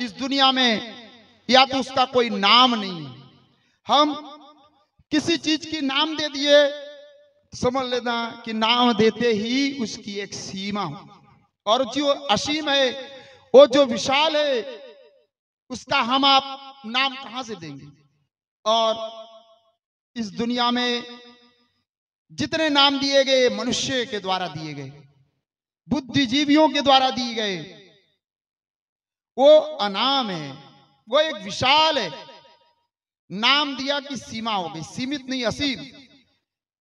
इस दुनिया में या तो उसका कोई नाम नहीं है। हम किसी चीज की नाम दे दिए, समझ लेना कि नाम देते ही उसकी एक सीमा हो, और जो असीम है, वो जो विशाल है, उसका हम आप नाम कहां से देंगे। और इस दुनिया में जितने नाम दिए गए मनुष्य के द्वारा दिए गए, बुद्धिजीवियों के द्वारा दिए गए, वो अनाम है, वो एक विशाल है। नाम दिया कि सीमा हो गई, सीमित नहीं असीम।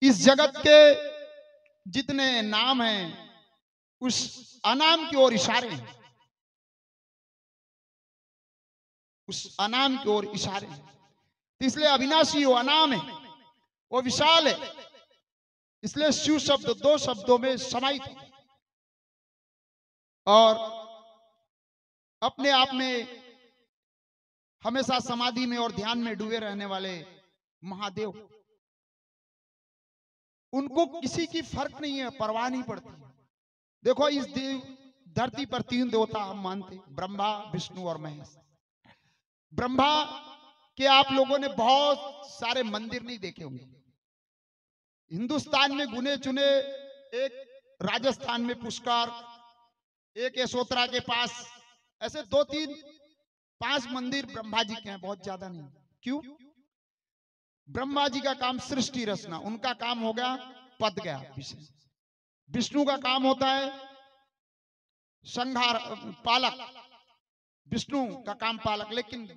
इस जगत के जितने नाम हैं उस अनाम की ओर इशारे हैं, उस अनाम की ओर इशारे हैं। तो इसलिए अविनाशी वो अनाम है, वो विशाल है। इसलिए शिव शब्द दो शब्दों में समाहित है और अपने आप में हमेशा समाधि में और ध्यान में डूबे रहने वाले महादेव, उनको किसी की फर्क नहीं है, परवाह नहीं पड़ती। देखो इस धरती पर तीन देवता हम मानते, ब्रह्मा, विष्णु और महेश। ब्रह्मा के आप लोगों ने बहुत सारे मंदिर नहीं देखे होंगे। हिंदुस्तान में गुने चुने, एक राजस्थान में पुष्कर, एक यशोत्रा के पास, ऐसे 2-3-5 मंदिर ब्रह्मा जी के हैं, बहुत ज्यादा नहीं। क्यों? ब्रह्मा जी का काम सृष्टि रचना, उनका काम हो गया, पद गया विषय। विष्णु का काम होता है संहार, पालक, विष्णु का काम पालक। लेकिन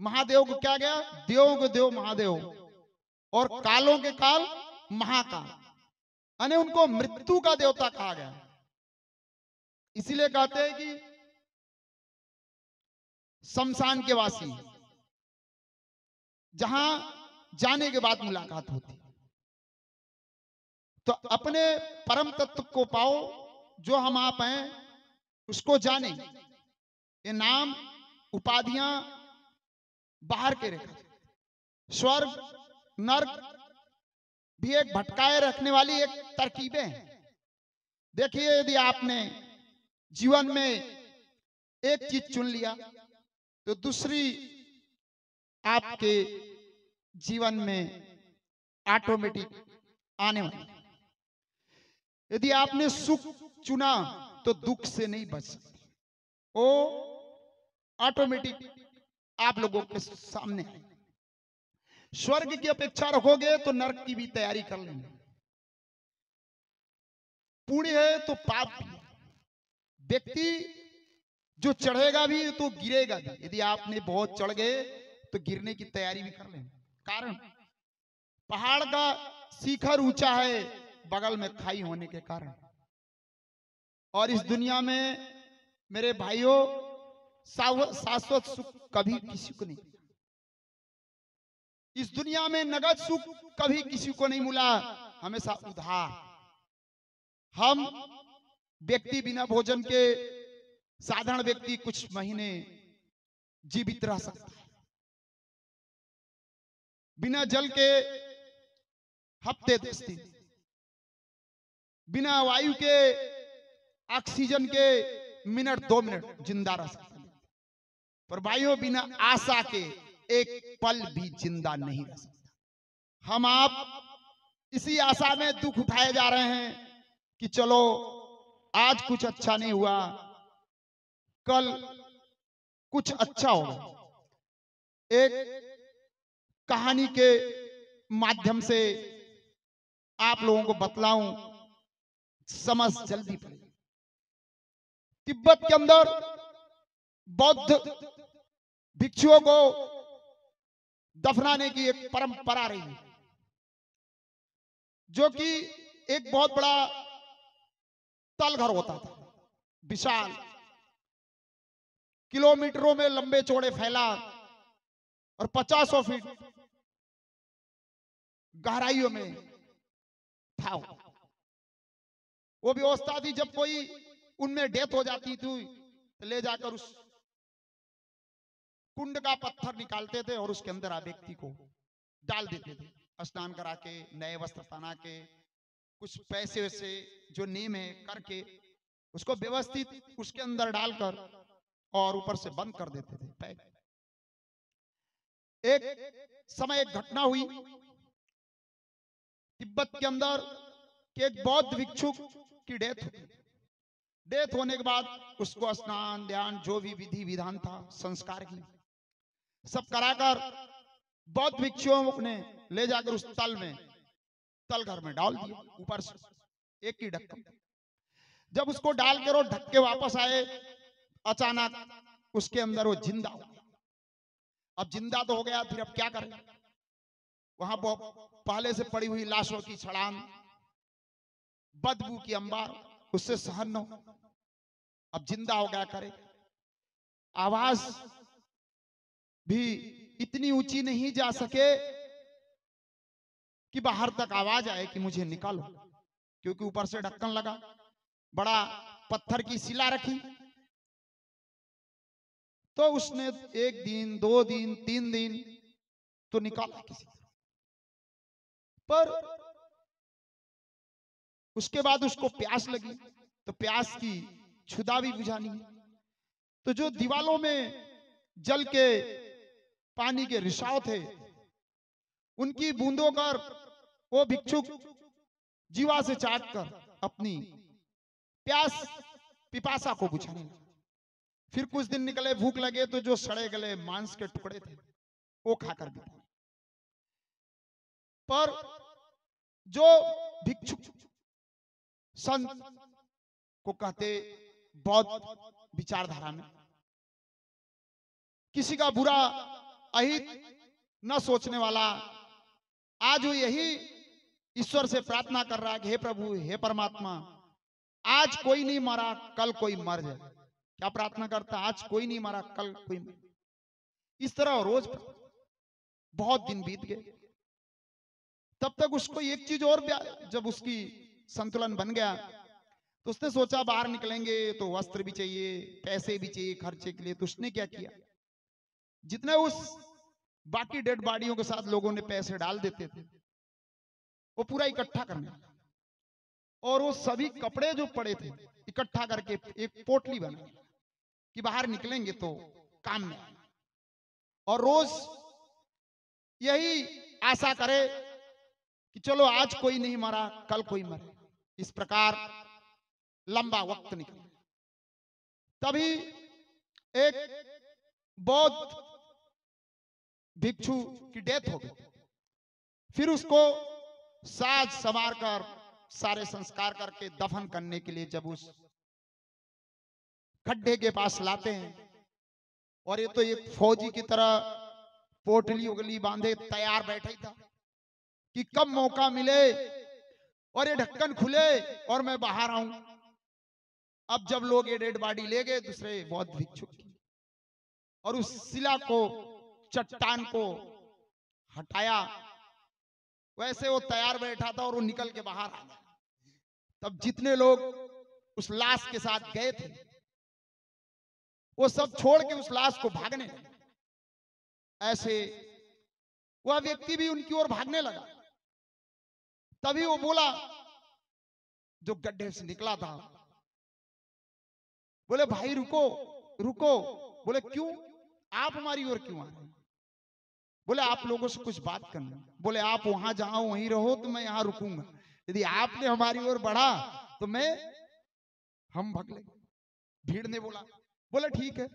महादेव को क्या गया? देवों के देव महादेव और कालों के काल महाकाल, यानी उनको मृत्यु का देवता कहा गया। इसीलिए कहते हैं कि शमशान के वासी, जहां जाने के बाद मुलाकात होती। तो अपने परम तत्व को पाओ, जो हम आप हैं उसको जाने। ये नाम उपाधियां बाहर के रेखा, स्वर्ग नर्क भी एक भटकाए रखने वाली एक तरकीबें हैं। देखिए, यदि आपने जीवन में एक चीज चुन लिया तो दूसरी आपके जीवन में ऑटोमेटिक आने वाली। यदि आपने सुख चुना तो दुख से नहीं बच सकते, वो ऑटोमेटिक आप लोगों के सामने है। स्वर्ग की अपेक्षा रखोगे तो नरक की भी तैयारी कर लेंगे। पुण्य है तो पाप भी है। व्यक्ति जो चढ़ेगा भी तो गिरेगा भी। यदि आपने बहुत चढ़ गए तो गिरने की तैयारी भी कर लेंगे। कारण पहाड़ का शिखर ऊंचा है, बगल में खाई होने के कारण। और इस दुनिया में मेरे भाइयों, शाश्वत सुख कभी किसी को नहीं। इस दुनिया में नगद सुख कभी किसी को नहीं मिला, हमेशा उधार। हम व्यक्ति बिना भोजन के, साधारण व्यक्ति कुछ महीने जीवित रह सकता है, बिना जल के हफ्ते 10 दिन, बिना वायु के, ऑक्सीजन के मिनट 2 मिनट जिंदा रह सकता है। पर भाइयों, बिना आशा के एक पल भी जिंदा नहीं रह सकता। हम आप इसी आशा में दुख उठाए जा रहे हैं कि चलो आज कुछ अच्छा नहीं हुआ, कल कुछ अच्छा होगा। एक कहानी के माध्यम से आप लोगों को बतलाऊं, समझ जल्दी पड़ेगी। तिब्बत के अंदर बौद्ध भिक्षुओं को दफनाने की एक परंपरा रही है, जो कि एक बहुत बड़ा तलघर होता था, विशाल, किलोमीटरों में लंबे चौड़े फैला और 50 फीट गहराइयों में था। वो व्यवस्था थी, जब कोई उनमें डेथ हो जाती थी तो ले जाकर उस कुंड का पत्थर निकालते थे और उसके अंदर व्यक्ति को डाल देते थे, स्नान करा के, नए वस्त्र पहना के, कुछ पैसे से जो नियम है करके उसको व्यवस्थित उसके अंदर डालकर और ऊपर से बंद कर देते थे पैक। एक समय एक घटना हुई तिब्बत के अंदर कि एक बौद्ध भिक्षु की डेथ हुई। डेथ होने के बाद उसको स्नान ध्यान जो भी विधि विधान था संस्कार की सब कराकर बौद्ध भिक्षुओं ने ले जाकर उस तल घर में डाल दिया ऊपर से एक ही ढक्कन। जब उसको डाल कर वो ढक के वापस आए अचानक उसके अंदर वो जिंदा हो गया। अब जिंदा तो हो गया, फिर अब क्या करें? वहां पहले से पड़ी हुई लाशों की छड़ांग, बदबू की अंबार, उससे सहन न हो। अब जिंदा हो गया, करे आवाज भी इतनी ऊंची नहीं जा सके कि बाहर तक आवाज आए कि मुझे निकालो, क्योंकि ऊपर से ढक्कन लगा, बड़ा पत्थर की शिला रखी। तो उसने 1 दिन 2 दिन 3 दिन तो निकाला किसी तरह, पर उसके बाद उसको प्यास लगी तो प्यास की क्षुधा भी बुझानी है। तो जो दीवालों में जल के पानी के रिसाव थे उनकी बूंदों कर वो भिक्षुक जीवा से चाट कर अपनी प्यास पिपासा को बुझाने लगा। फिर कुछ दिन निकले, भूख लगे तो जो सड़े गले मांस के टुकड़े थे वो खाकर बिताए। पर जो भिक्षुक संत को कहते बौद्ध विचारधारा में किसी का बुरा अहित न सोचने वाला, आज वो यही ईश्वर से प्रार्थना कर रहा है कि हे प्रभु हे परमात्मा, आज कोई नहीं मरा कल कोई मर जाए। क्या प्रार्थना करता? आज कोई नहीं मरा कल कोई मर। इस तरह रोज बहुत दिन बीत गए। तब तक उसको एक चीज और, जब उसकी संतुलन बन गया तो उसने सोचा बाहर निकलेंगे तो वस्त्र भी चाहिए, पैसे भी चाहिए खर्चे के लिए। तो उसने क्या किया, जितने उस बाकी डेड बॉडियों के साथ लोगों ने पैसे डाल देते थे वो पूरा इकट्ठा करने, और वो सभी कपड़े जो पड़े थे इकट्ठा करके एक पोटली बना कि बाहर निकलेंगे तो काम में आए। और रोज यही आशा करे कि चलो आज कोई नहीं मरा कल कोई मरे। इस प्रकार लंबा वक्त निकला। तभी एक बौद्ध भिक्षु की डेथ हो गई। फिर उसको साज संवार कर सारे संस्कार करके दफन करने के लिए जब उस खड्डे के पास लाते हैं, और ये तो एक फौजी की तरह पोटली उगली बांधे तैयार बैठा ही था कि कब मौका मिले और ये ढक्कन खुले और मैं बाहर आऊं। अब जब लोग ये डेड बॉडी ले गए दूसरे बौद्ध भिक्षु की, और उस शिला को चट्टान को हटाया, वैसे वो तैयार बैठा था और वो निकल के बाहर आ गया। तब जितने लोग उस लाश के साथ गए थे वो सब छोड़ के उस लाश को भागने लगे। ऐसे वह व्यक्ति भी उनकी ओर भागने लगा। तभी वो बोला, जो गड्ढे से निकला था, बोले भाई रुको रुको। बोले क्यों, आप हमारी ओर क्यों आ रहे हैं? बोले आप लोगों से कुछ बात करना। बोले आप वहां जाओ वहीं रहो तो मैं यहां रुकूंगा, यदि आपने हमारी ओर बढ़ा तो हम भाग लेंगे। भीड़ ने बोला, बोले ठीक है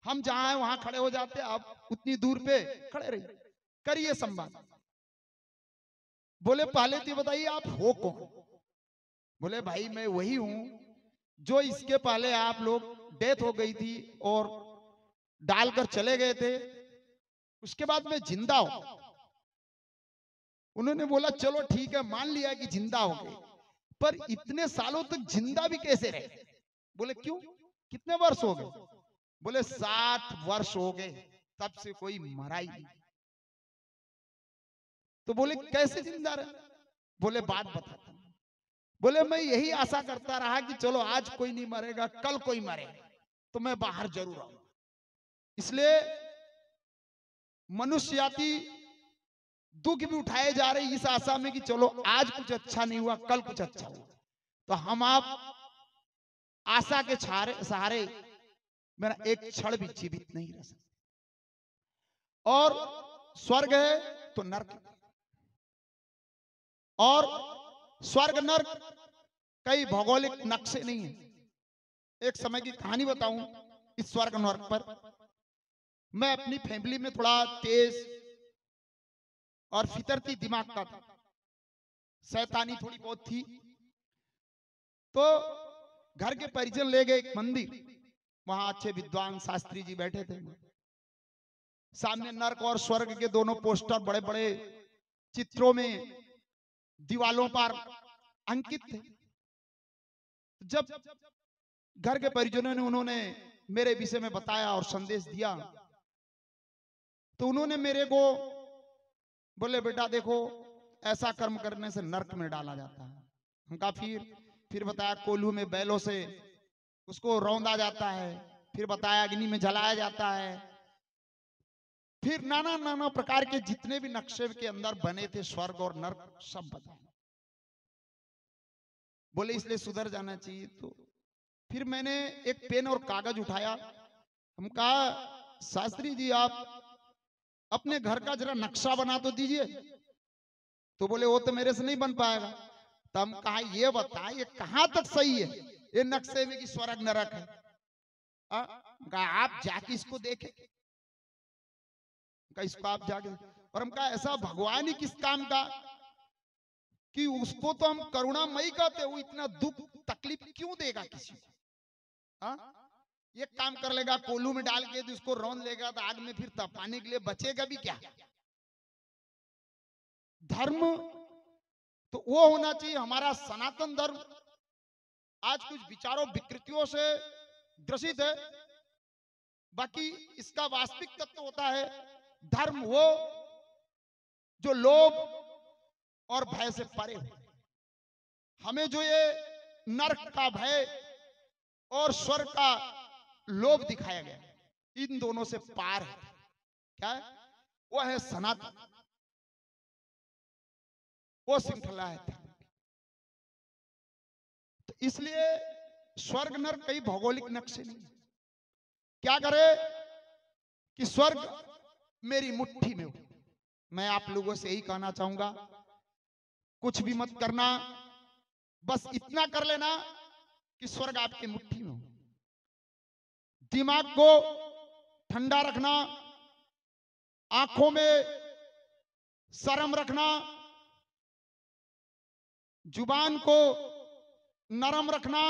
हम जहां हैं वहां खड़े हो जाते, आप उतनी दूर पे खड़े रहिए, करिए संवाद। बोले पहले तो बताइए आप हो कौन? बोले भाई मैं वही हूं जो इसके पहले आप लोग डेथ हो गई थी और डालकर चले गए थे, उसके बाद मैं जिंदा हूं। उन्होंने बोला चलो ठीक है मान लिया कि जिंदा हो गए, पर इतने सालों तक जिंदा भी कैसे रहे? बोले क्यों, कितने वर्ष हो गए? बोले 60 वर्ष हो गए, तब से कोई मरा ही नहीं। तो बोले कैसे जिंदा रहे? बोले बात बताता हूं। बोले मैं यही आशा करता रहा कि चलो आज कोई नहीं मरेगा कल कोई मरेगा तो मैं बाहर जरूर आऊंगा। इसलिए मनुष्य जाति दुख भी उठाए जा रहे इस आशा में कि चलो आज कुछ अच्छा नहीं हुआ कल कुछ अच्छा हुआ। तो हम आप आशा के सहारे मेरा एक क्षण भी जीवित नहीं रह सकता। और स्वर्ग है तो नरक है। और स्वर्ग नरक कई भौगोलिक नक्शे नहीं है। एक समय की कहानी बताऊं इस स्वर्ग नरक पर। मैं अपनी फैमिली में थोड़ा तेज और फितरती दिमाग का था, शैतानी थोड़ी बहुत थी। तो घर के परिजन ले गए एक मंदिर, वहां अच्छे विद्वान शास्त्री जी बैठे थे। सामने नरक और स्वर्ग के दोनों पोस्टर बड़े बड़े चित्रों में दीवालों पर अंकित थे। जब घर के परिजनों ने उन्होंने मेरे विषय में बताया और संदेश दिया, तो उन्होंने मेरे को बोले, बेटा देखो ऐसा कर्म करने से नरक में डाला जाता है। उनका फिर बताया कोल्हू में बैलों से उसको रौंदा जाता है, फिर बताया अग्नि में जलाया जाता है, फिर नाना नाना प्रकार के जितने भी नक्शे के अंदर बने थे स्वर्ग और नरक सब बताया। बोले इसलिए सुधर जाना चाहिए। तो फिर मैंने एक पेन और कागज उठाया। हम कहा शास्त्री जी आप अपने घर का जरा नक्शा बना तो दीजिए। तो बोले वो तो मेरे से नहीं बन पाएगा। तो हम कहा ये बता ये कहां तक सही है ये नक्शे में कि स्वर्ग नरक है? कहा आप जाके इसको देखें। इसको आप जाके, और हम कहा ऐसा भगवान ही किस काम का कि उसको तो हम करुणामयी कहते, वो इतना दुख तकलीफ क्यों देगा किसी को? ये काम कर लेगा कोल्हू में डाल के, तो उसको रौंद लेगा तो आग में फिर तपाने के लिए बचेगा भी क्या? धर्म तो वो होना चाहिए हमारा सनातन धर्म। आज कुछ विचारों विकृतियों से ग्रसित है, बाकी इसका वास्तविक तत्व होता है धर्म वो जो लोभ और भय से परे हो। हमें जो ये नरक का भय और स्वर्ग का लोभ दिखाया गया, इन दोनों से पार है। क्या है वो? है सनातन, वो श्रृंखला है। तो इसलिए स्वर्ग नरक कई भौगोलिक नक्शे नहीं। क्या करे कि स्वर्ग मेरी मुट्ठी में हो। मैं आप लोगों से यही कहना चाहूंगा, कुछ भी मत करना, बस इतना कर लेना कि स्वर्ग आपकी मुट्ठी में हो। दिमाग को ठंडा रखना, आंखों में शर्म रखना, जुबान को नरम रखना,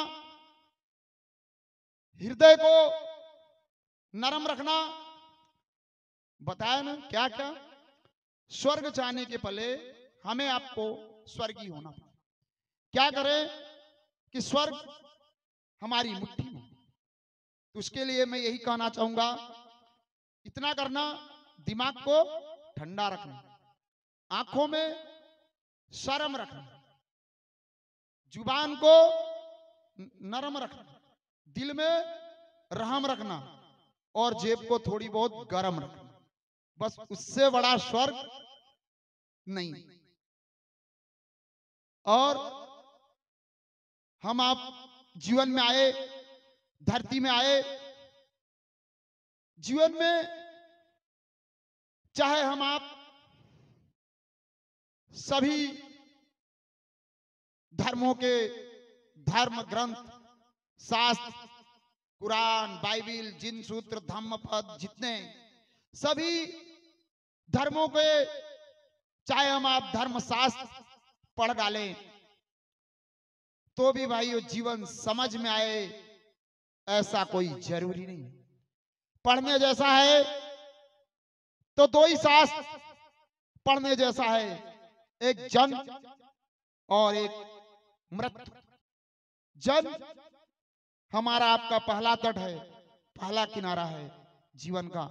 हृदय को नरम रखना। बताया ना क्या क्या? स्वर्ग जाने के पहले हमें आपको स्वर्गीय होना पड़ा। क्या करें कि स्वर्ग हमारी मुट्ठी में। तो उसके लिए मैं यही कहना चाहूंगा, इतना करना, दिमाग को ठंडा रखना, आंखों में शर्म रखना, जुबान को नरम रखना, दिल में रहम रखना और जेब को थोड़ी बहुत गर्म रखना। बस उससे बड़ा स्वर्ग नहीं। और हम आप जीवन में आए, धरती में आए, जीवन में चाहे हम आप सभी धर्मों के धर्म ग्रंथ, शास्त्र, कुरान, बाइबिल, जिन सूत्र, धम्मपद, जितने सभी धर्मों के चाहे हम आप धर्मशास्त्र पढ़ डालें, तो भी भाई जीवन समझ में आए ऐसा कोई जरूरी नहीं। पढ़ने जैसा है तो दो ही शास्त्र पढ़ने जैसा है, एक जन्म और एक मृत्यु। जन्म हमारा आपका पहला तट है, पहला किनारा है जीवन का,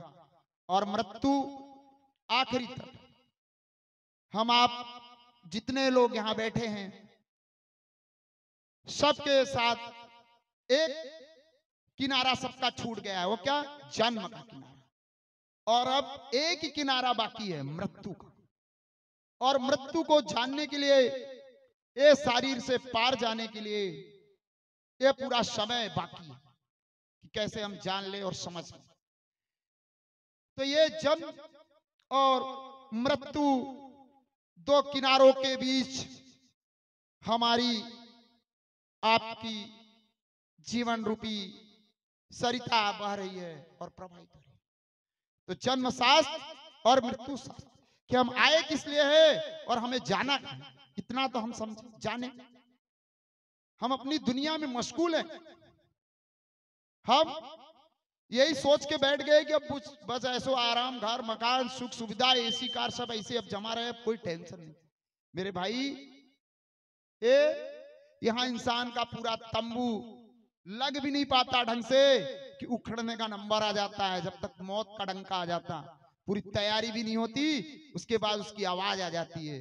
और मृत्यु आखिरी तट। हम आप जितने लोग यहां बैठे हैं सबके साथ एक किनारा सबका छूट गया है। वो क्या? जन्म का किनारा। और अब एक ही किनारा बाकी है, मृत्यु का। और मृत्यु को जानने के लिए, ये शरीर से पार जाने के लिए ये पूरा समय बाकी है। कि कैसे हम जान ले और समझ लें। तो ये जन्म और मृत्यु दो किनारों के बीच हमारी आपकी जीवन रूपी सरिता बह रही है और प्रवाहित हो रही है। तो जन्म शास्त्र और मृत्यु शास्त्र कि हम आए किस लिए है और हमें जाना कहाँ है, इतना तो हम समझे जाने। हम अपनी दुनिया में मशगूल हैं। हम यही सोच के बैठ गए कि अब बस ऐसो आराम, घर, मकान, सुख सुविधा, एसी कार सब ऐसे अब जमा रहे, कोई टेंशन नहीं। मेरे भाई, ये यहाँ इंसान का पूरा तंबू लग भी नहीं पाता ढंग से कि उखड़ने का नंबर आ जाता है। जब तक मौत का डंका आ जाता, पूरी तैयारी भी नहीं होती, उसके बाद उसकी आवाज आ जाती है,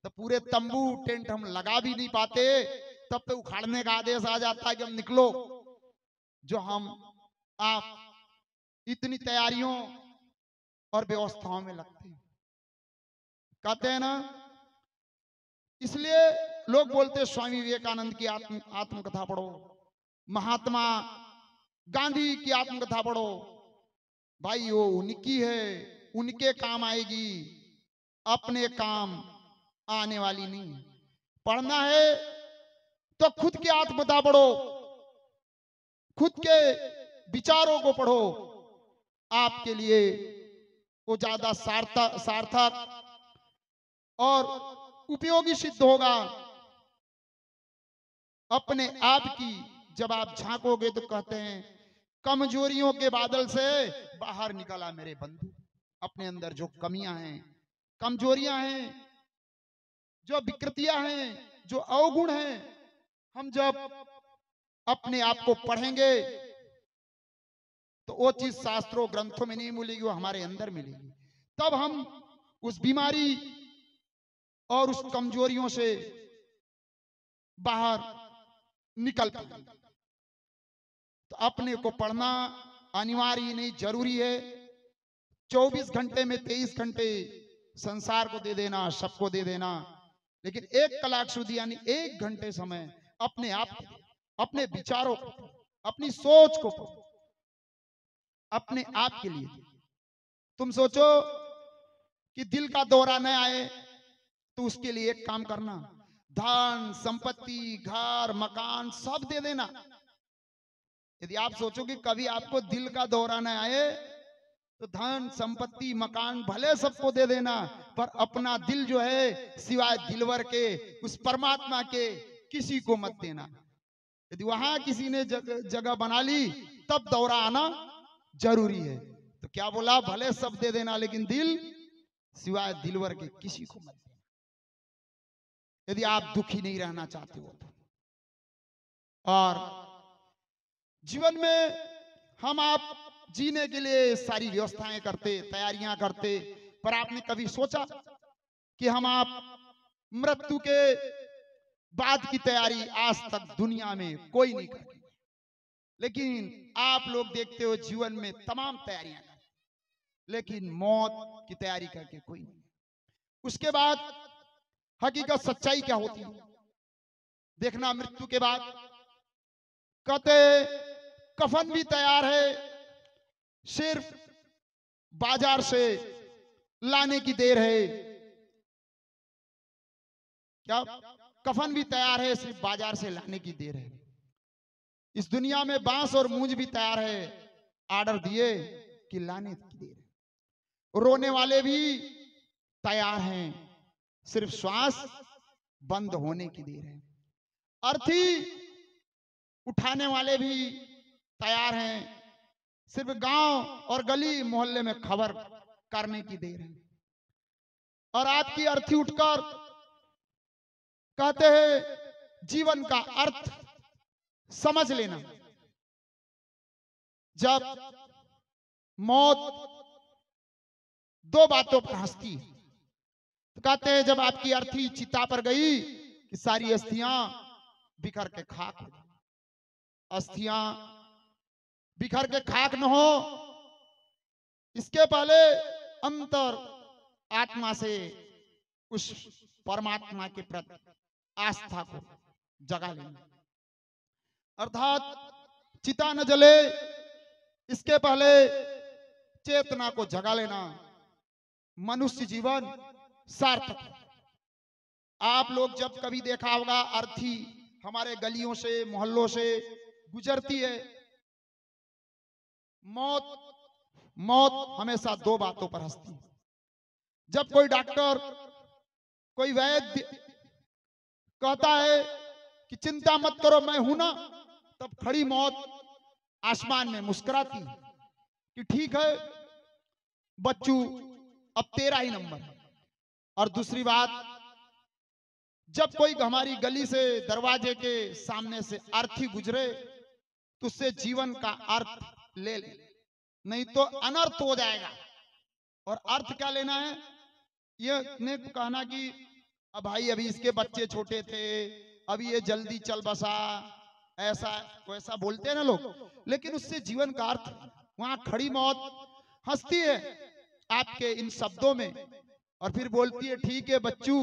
तो पूरे तंबू टेंट हम लगा भी नहीं पाते, तब तक उखाड़ने का आदेश आ जाता है कि हम निकलो। जो हम आप इतनी तैयारियों और व्यवस्थाओं में लगते हैं, कहते हैं ना, इसलिए लोग बोलते हैं स्वामी विवेकानंद की आत्मकथा पढ़ो, महात्मा गांधी की आत्मकथा पढ़ो। भाई वो उनकी है, उनके काम आएगी, अपने काम आने वाली नहीं। पढ़ना है तो खुद की आत्मकथा पढ़ो, खुद के विचारों को पढ़ो, आपके लिए वो ज्यादा सार्थक और उपयोगी सिद्ध होगा। अपने आप की जब आप झांकोगे तो कहते हैं कमजोरियों के बादल से बाहर निकला मेरे बंधु। अपने अंदर जो कमियां हैं, कमजोरियां हैं, जो विकृतियां हैं, जो अवगुण हैं, हम जब अपने आप को पढ़ेंगे तो वो चीज शास्त्रों ग्रंथों में नहीं मिलेगी, वो हमारे अंदर मिलेगी। तब हम उस बीमारी और उस कमजोरियों से बाहर निकल पाएंगे। तो अपने को पढ़ना अनिवार्य नहीं, जरूरी है। 24 घंटे में 23 घंटे संसार को दे देना, सबको दे देना, लेकिन 1 कलाक सुधी यानी 1 घंटे समय अपने आप को, अपने विचारों को, अपनी सोच को, अपने आप के लिए। तुम सोचो कि दिल का दौरा न आए तो उसके लिए एक काम करना, धन संपत्ति, घर, मकान सब दे देना। यदि आप सोचो कि कभी आपको दिल का दौरा न आए तो धन संपत्ति मकान भले सबको दे देना, पर अपना दिल जो है सिवाय दिलवर के, उस परमात्मा के, किसी को मत देना। यदि वहां किसी ने जगह बना ली तब दौरा आना जरूरी है। तो क्या बोला, भले सब दे देना लेकिन दिल सिवाय दिलवर के किसी को मत देना, यदि आप दुखी नहीं रहना चाहते हो तो। और जीवन में हम आप जीने के लिए सारी व्यवस्थाएं करते, तैयारियां करते, पर आपने कभी सोचा कि हम आप मृत्यु के बाद की तैयारी आज तक दुनिया में कोई नहीं करते, लेकिन आप लोग देखते हो जीवन में तमाम तैयारियां करते, लेकिन मौत की तैयारी करके कोई नहीं। उसके बाद हकीकत सच्चाई क्या होती है देखना। मृत्यु के बाद कहते कफन भी तैयार है, सिर्फ बाजार से लाने की देर है। क्या कफन भी तैयार है, सिर्फ बाजार से लाने की देर है। इस दुनिया में बांस और मूंज भी तैयार है, ऑर्डर दिए कि लाने की देर है। रोने वाले भी तैयार हैं, सिर्फ श्वास बंद होने की देर है। अर्थी उठाने वाले भी तैयार हैं, सिर्फ गांव और गली मोहल्ले में खबर करने की देर है। और आपकी अर्थी उठकर कहते हैं जीवन का अर्थ समझ लेना। जब मौत दो बातों पर हंसती है, तो कहते हैं जब आपकी अर्थी चिता पर गई कि सारी अस्थियां बिखर के खाक हो, अस्थियां बिखर के खाक न हो, इसके पहले अंतर आत्मा से उस परमात्मा के प्रति आस्था को जगा लेना। अर्थात चिता न जले इसके पहले चेतना को जगा लेना मनुष्य जीवन सार्थक है। आप लोग जब कभी देखा होगा अर्थी हमारे गलियों से मोहल्लों से गुजरती है, मौत मौत हमेशा दो बातों पर हंसती है। जब कोई डॉक्टर कोई वैद्य कहता है कि चिंता मत करो मैं हूं ना, तब खड़ी मौत आसमान में मुस्कुराती है कि ठीक है बच्चू अब तेरा ही नंबर है। और दूसरी बात, जब कोई हमारी गली से दरवाजे के सामने से अर्थी गुजरे तो उससे जीवन का अर्थ ले ले, नहीं तो अनर्थ हो जाएगा। और अर्थ क्या लेना है, ये ने कहना कि अब भाई अभी इसके बच्चे छोटे थे, अभी ये जल्दी चल बसा, ऐसा वैसा बोलते हैं ना लोग, लेकिन उससे जीवन का अर्थ, वहां खड़ी मौत हंसती है आपके इन शब्दों में और फिर बोलती है ठीक है बच्चू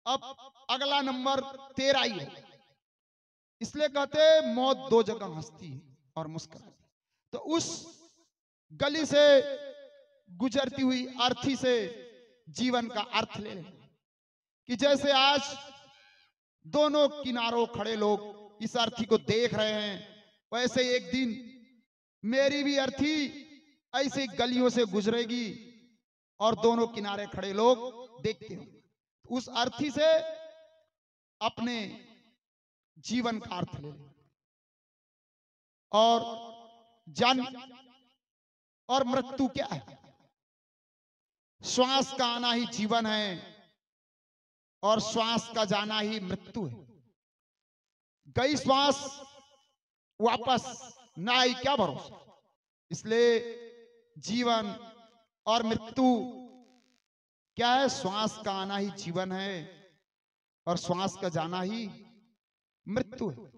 अब अगला नंबर तेरा ही है। इसलिए कहते मौत दो जगह हंसती है और मुस्कुराती। तो उस गली से गुजरती हुई अर्थी से जीवन का अर्थ ले लें कि जैसे आज दोनों किनारों खड़े लोग इस अर्थी को देख रहे हैं, वैसे एक दिन मेरी भी अर्थी ऐसी गलियों से गुजरेगी और दोनों किनारे खड़े लोग देखते होंगे। उस अर्थी से अपने जीवन का अर्थ ले लें। और जन्म और मृत्यु क्या है? श्वास का आना ही जीवन है और श्वास का जाना ही मृत्यु है। गई श्वास वापस ना आई, क्या भरोसा। इसलिए जीवन और मृत्यु क्या है? श्वास का आना ही जीवन है और श्वास का जाना ही मृत्यु है।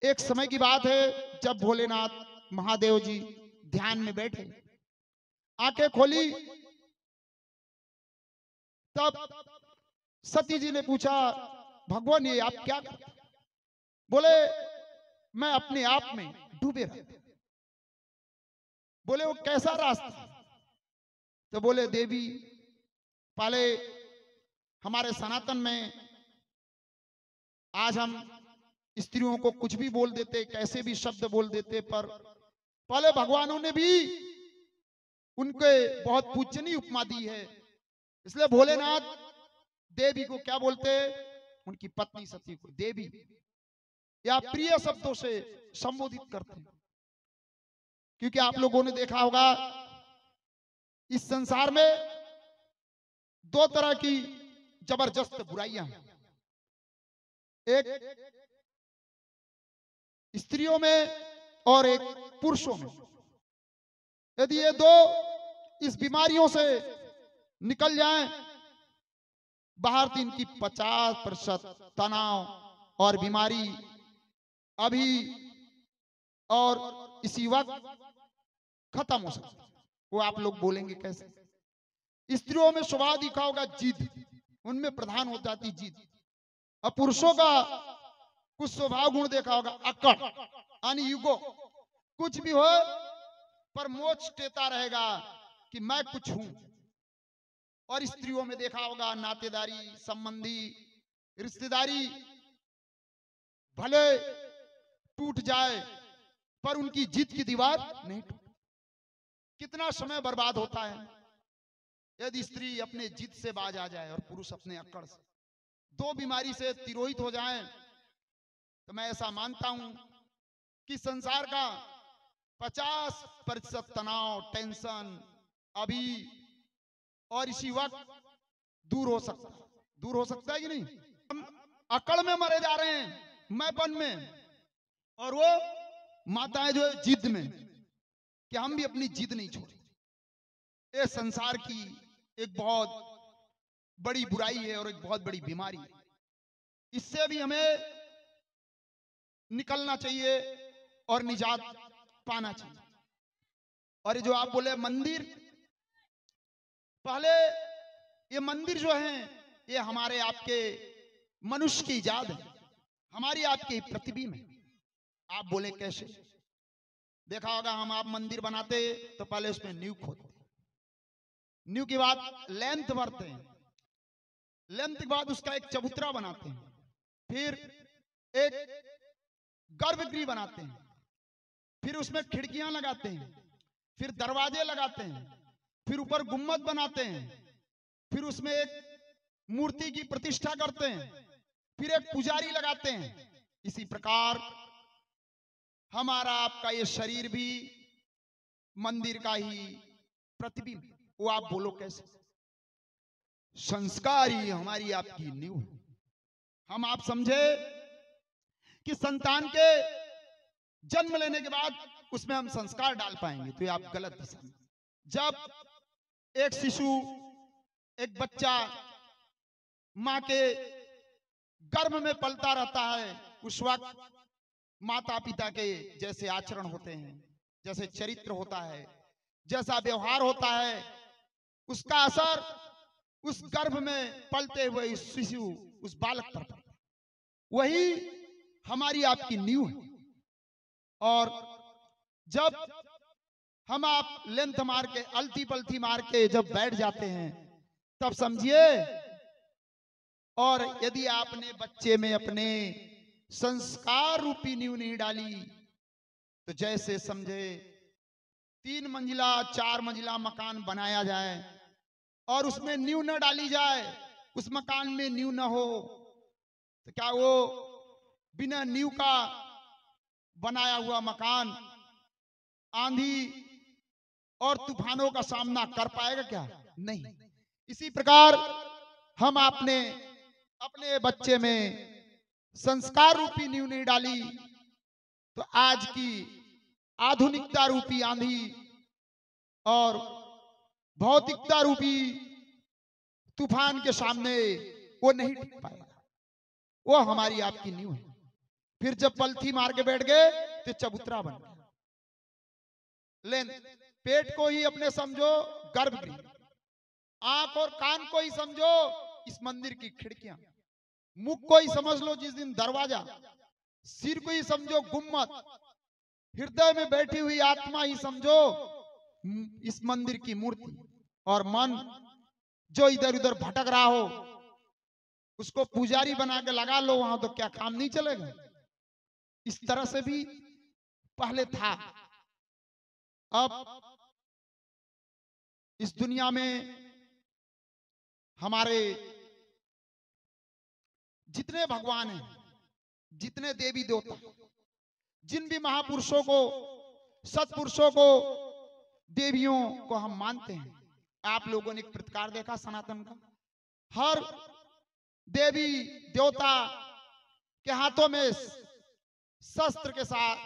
एक समय की बात है जब भोलेनाथ महादेव जी ध्यान में बैठे, आंखें खोली, तब सती जी ने पूछा भगवान ये आप क्या करते? बोले मैं अपने आप में डूबे रहते। बोले वो कैसा रास्ता? तो बोले देवी पहले हमारे सनातन में आज हम स्त्रियों को कुछ भी बोल देते, कैसे भी शब्द बोल देते, पर पहले भगवानों ने भी उनके बहुत पूजनीय उपमा दी है। इसलिए भोलेनाथ देवी को क्या बोलते? उनकी पत्नी सती को देवी या प्रिय शब्दों से संबोधित करते हैं। क्योंकि आप लोगों ने देखा होगा इस संसार में दो तरह की जबरदस्त बुराइयां हैं, एक स्त्रियों में और एक पुरुषों में। यदि ये दो इस बीमारियों से निकल जाएं, बाहर दिन की 50% तनाव और बीमारी अभी और इसी वक्त खत्म हो सकता है। वो आप लोग बोलेंगे कैसे? स्त्रियों में स्वभाव दिखा होगा जिद, उनमें प्रधान हो जाती जिद। और पुरुषों का कुछ स्वभाव गुण देखा होगा अकड़ यानी युगो, कुछ भी हो पर मोच टेता रहेगा कि मैं कुछ हूं। और स्त्रियों में देखा होगा नातेदारी, संबंधी, रिश्तेदारी भले टूट जाए पर उनकी जिद की दीवार नहीं टूटती। कितना समय बर्बाद होता है यदि स्त्री अपने जिद से बाज आ जाए और पुरुष अपने अक्कड़ से। दो बीमारी से तिरोहित हो जाएं तो मैं ऐसा मानता हूं कि संसार का 50% तनाव, टेंशन अभी और इसी वक्त दूर हो सकता है कि नहीं? हम अकड़ में मरे जा रहे हैं, मैंपन में, और वो माताएं जो है जिद में, कि हम भी अपनी जिद नहीं छोड़े। ये संसार की एक बहुत बड़ी बुराई है और एक बहुत बड़ी बीमारी है। इससे भी हमें निकलना चाहिए और निजात पाना चाहिए। और ये जो आप बोले मंदिर, पहले ये मंदिर जो है ये हमारे आपके मनुष्य की इजाद है, हमारी आपकी प्रतिबिंब है। आप बोले कैसे? देखा होगा हम आप मंदिर बनाते तो पहले उसमें नींव खोदते, नींव के बाद लेंथ भरते हैं, लेंथ के बाद उसका एक चबूतरा बनाते हैं, फिर एक गर्भगृह बनाते हैं, फिर उसमें खिड़कियां लगाते हैं, फिर दरवाजे लगाते हैं, फिर ऊपर गुम्मद बनाते हैं, फिर उसमें एक मूर्ति की प्रतिष्ठा करते हैं, फिर एक पुजारी लगाते हैं। इसी प्रकार हमारा आपका ये शरीर भी मंदिर का ही प्रतिबिंब। वो आप बोलो कैसे? संस्कार ही हमारी आपकी नींव है। हम आप समझे कि संतान के जन्म लेने के बाद उसमें हम संस्कार डाल पाएंगे, तो ये आप गलत दिशा में। जब एक शिशु, एक बच्चा मां के गर्भ में पलता रहता है, उस वक्त माता पिता के जैसे आचरण होते हैं, जैसे चरित्र होता है, जैसा व्यवहार होता है, उसका असर उस गर्भ में पलते हुए उस शिशु, उस बालक पर पड़ता है। वही हमारी आपकी नींव है। और जब हम आप लेंथ मार के, अलती पलती मार के जब बैठ जाते हैं, तब समझिए, और यदि आपने बच्चे में अपने संस्कार रूपी नींव नहीं डाली, तो जैसे समझे 3 मंजिला 4 मंजिला मकान बनाया जाए और उसमें नींव न डाली जाए, उस मकान में नींव न हो, तो क्या वो बिना नींव का बनाया हुआ मकान आंधी और तूफानों का सामना कर पाएगा? क्या नहीं। इसी प्रकार हम आपने अपने बच्चे में संस्कार रूपी नींव नहीं डाली, तो आज की आधुनिकता रूपी आंधी और भौतिकता रूपी तूफान के सामने वो नहीं टिक पाएगा। वो हमारी आपकी नींव है। फिर जब पलथी मार के बैठ गए तो चबूतरा बन गया। लेन पेट को ही अपने समझो गर्भगृह, आंख और कान को ही समझो इस मंदिर की खिड़कियां, मुख को ही समझ लो जिस दिन दरवाजा, सिर को ही समझो गुम्मद, हृदय में बैठी हुई आत्मा ही समझो इस मंदिर की मूर्ति, और मन जो इधर उधर भटक रहा हो उसको पुजारी बना के लगा लो वहां, तो क्या काम नहीं चलेगा? इस तरह से भी पहले था। अब इस दुनिया में हमारे जितने भगवान हैं, जितने देवी देवता, जिन भी महापुरुषों को, सत्पुरुषों को, देवियों को हम मानते हैं, आप लोगों ने एक प्रतिकार देखा सनातन का। हर देवी देवता के हाथों में शस्त्र के साथ,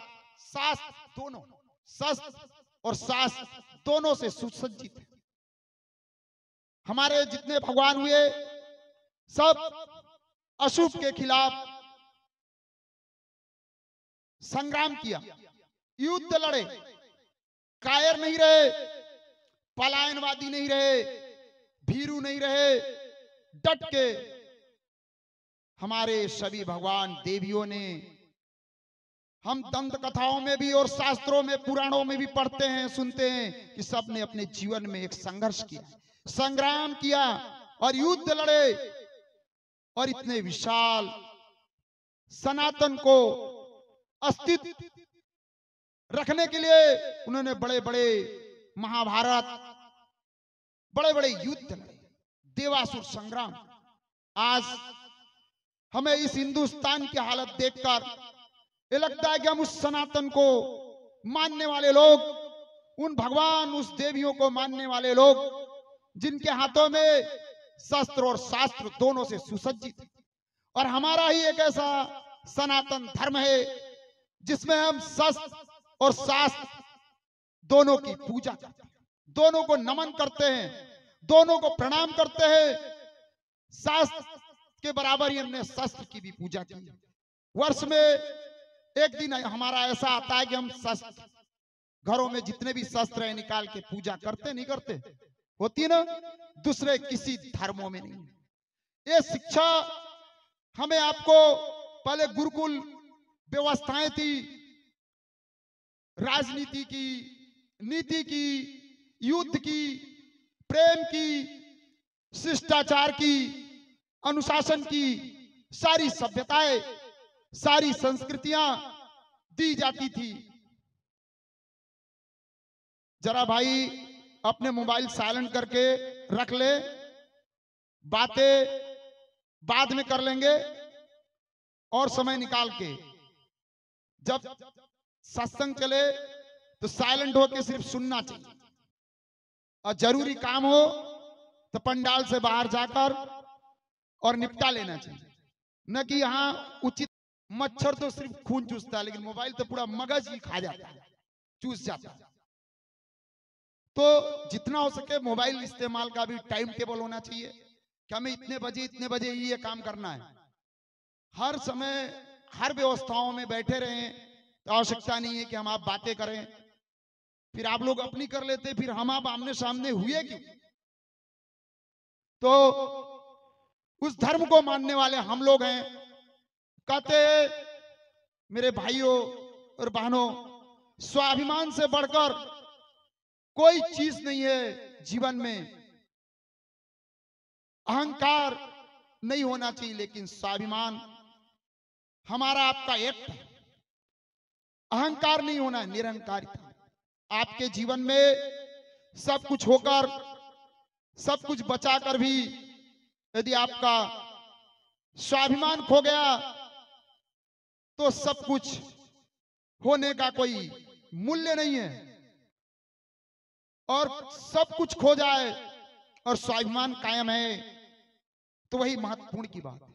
शास्त्र दोनों, शस्त्र और शास्त्र दोनों से सुसज्जित है। हमारे जितने भगवान हुए सब अशुभ के खिलाफ संग्राम किया, युद्ध लड़े, कायर नहीं रहे, पलायनवादी नहीं रहे, भीरू नहीं रहे, डट के हमारे सभी भगवान देवियों ने, हम दंत कथाओं में भी और शास्त्रों में, पुराणों में भी पढ़ते हैं, सुनते हैं कि सबने अपने जीवन में एक संघर्ष किया, संग्राम किया और युद्ध लड़े, और इतने विशाल सनातन को अस्तित्व रखने के लिए उन्होंने बड़े बड़े महाभारत, बड़े बड़े युद्ध लड़े, देवासुर संग्राम। आज हमें इस हिंदुस्तान की हालत देखकर ये लगता है कि हम उस सनातन को मानने वाले लोग, उन भगवान, उस देवियों को मानने वाले लोग, जिनके हाथों में शस्त्र और शास्त्र दोनों से सुसज्जित है, और हमारा ही एक ऐसा सनातन धर्म है जिसमें हम शस्त्र और शास्त्र दोनों की पूजा करते हैं, दोनों को नमन करते हैं, दोनों को प्रणाम करते हैं। शास्त्र के बराबर ही हमने शस्त्र की भी पूजा की। वर्ष में एक दिन हमारा ऐसा आता है कि हम शस्त्र, घरों में जितने भी शस्त्र है निकाल के पूजा करते, नहीं करते? होती है ना? दूसरे किसी धर्मों में नहीं। ये शिक्षा हमें आपको, पहले गुरुकुल व्यवस्थाएं थी, राजनीति की, नीति की, युद्ध की, प्रेम की, शिष्टाचार की, अनुशासन की, सारी सभ्यताएं, सारी संस्कृतियां दी जाती थी। जरा भाई अपने मोबाइल साइलेंट करके रख ले, बातें बाद में कर लेंगे, और समय निकाल के जब सत्संग चले तो साइलेंट होके सिर्फ सुनना चाहिए, और जरूरी काम हो तो पंडाल से बाहर जाकर और निपटा लेना चाहिए। न कि यहाँ उचित, मच्छर तो सिर्फ खून चूसता है, लेकिन मोबाइल तो पूरा मगज ही खा जाता है, चूस जाता है। तो जितना हो सके मोबाइल इस्तेमाल का भी टाइम टेबल होना चाहिए कि हमें इतने बजे ही ये काम करना है। हर समय हर व्यवस्थाओं में बैठे रहें तो आवश्यकता नहीं है कि हम आप बातें करें, फिर आप लोग अपनी कर लेते, फिर हम आप आमने सामने हुए क्यों? तो उस धर्म को मानने वाले हम लोग हैं। कहते मेरे भाइयों और बहनों, स्वाभिमान से बढ़कर कोई चीज नहीं है जीवन में। अहंकार नहीं होना चाहिए, लेकिन स्वाभिमान हमारा आपका एक है। अहंकार नहीं होना, निरहंकारिता। आपके जीवन में सब कुछ होकर, सब कुछ बचाकर भी यदि आपका स्वाभिमान खो गया तो सब कुछ होने का कोई मूल्य नहीं है। और सब कुछ खो जाए और स्वाभिमान कायम है तो वही महत्वपूर्ण की बात है।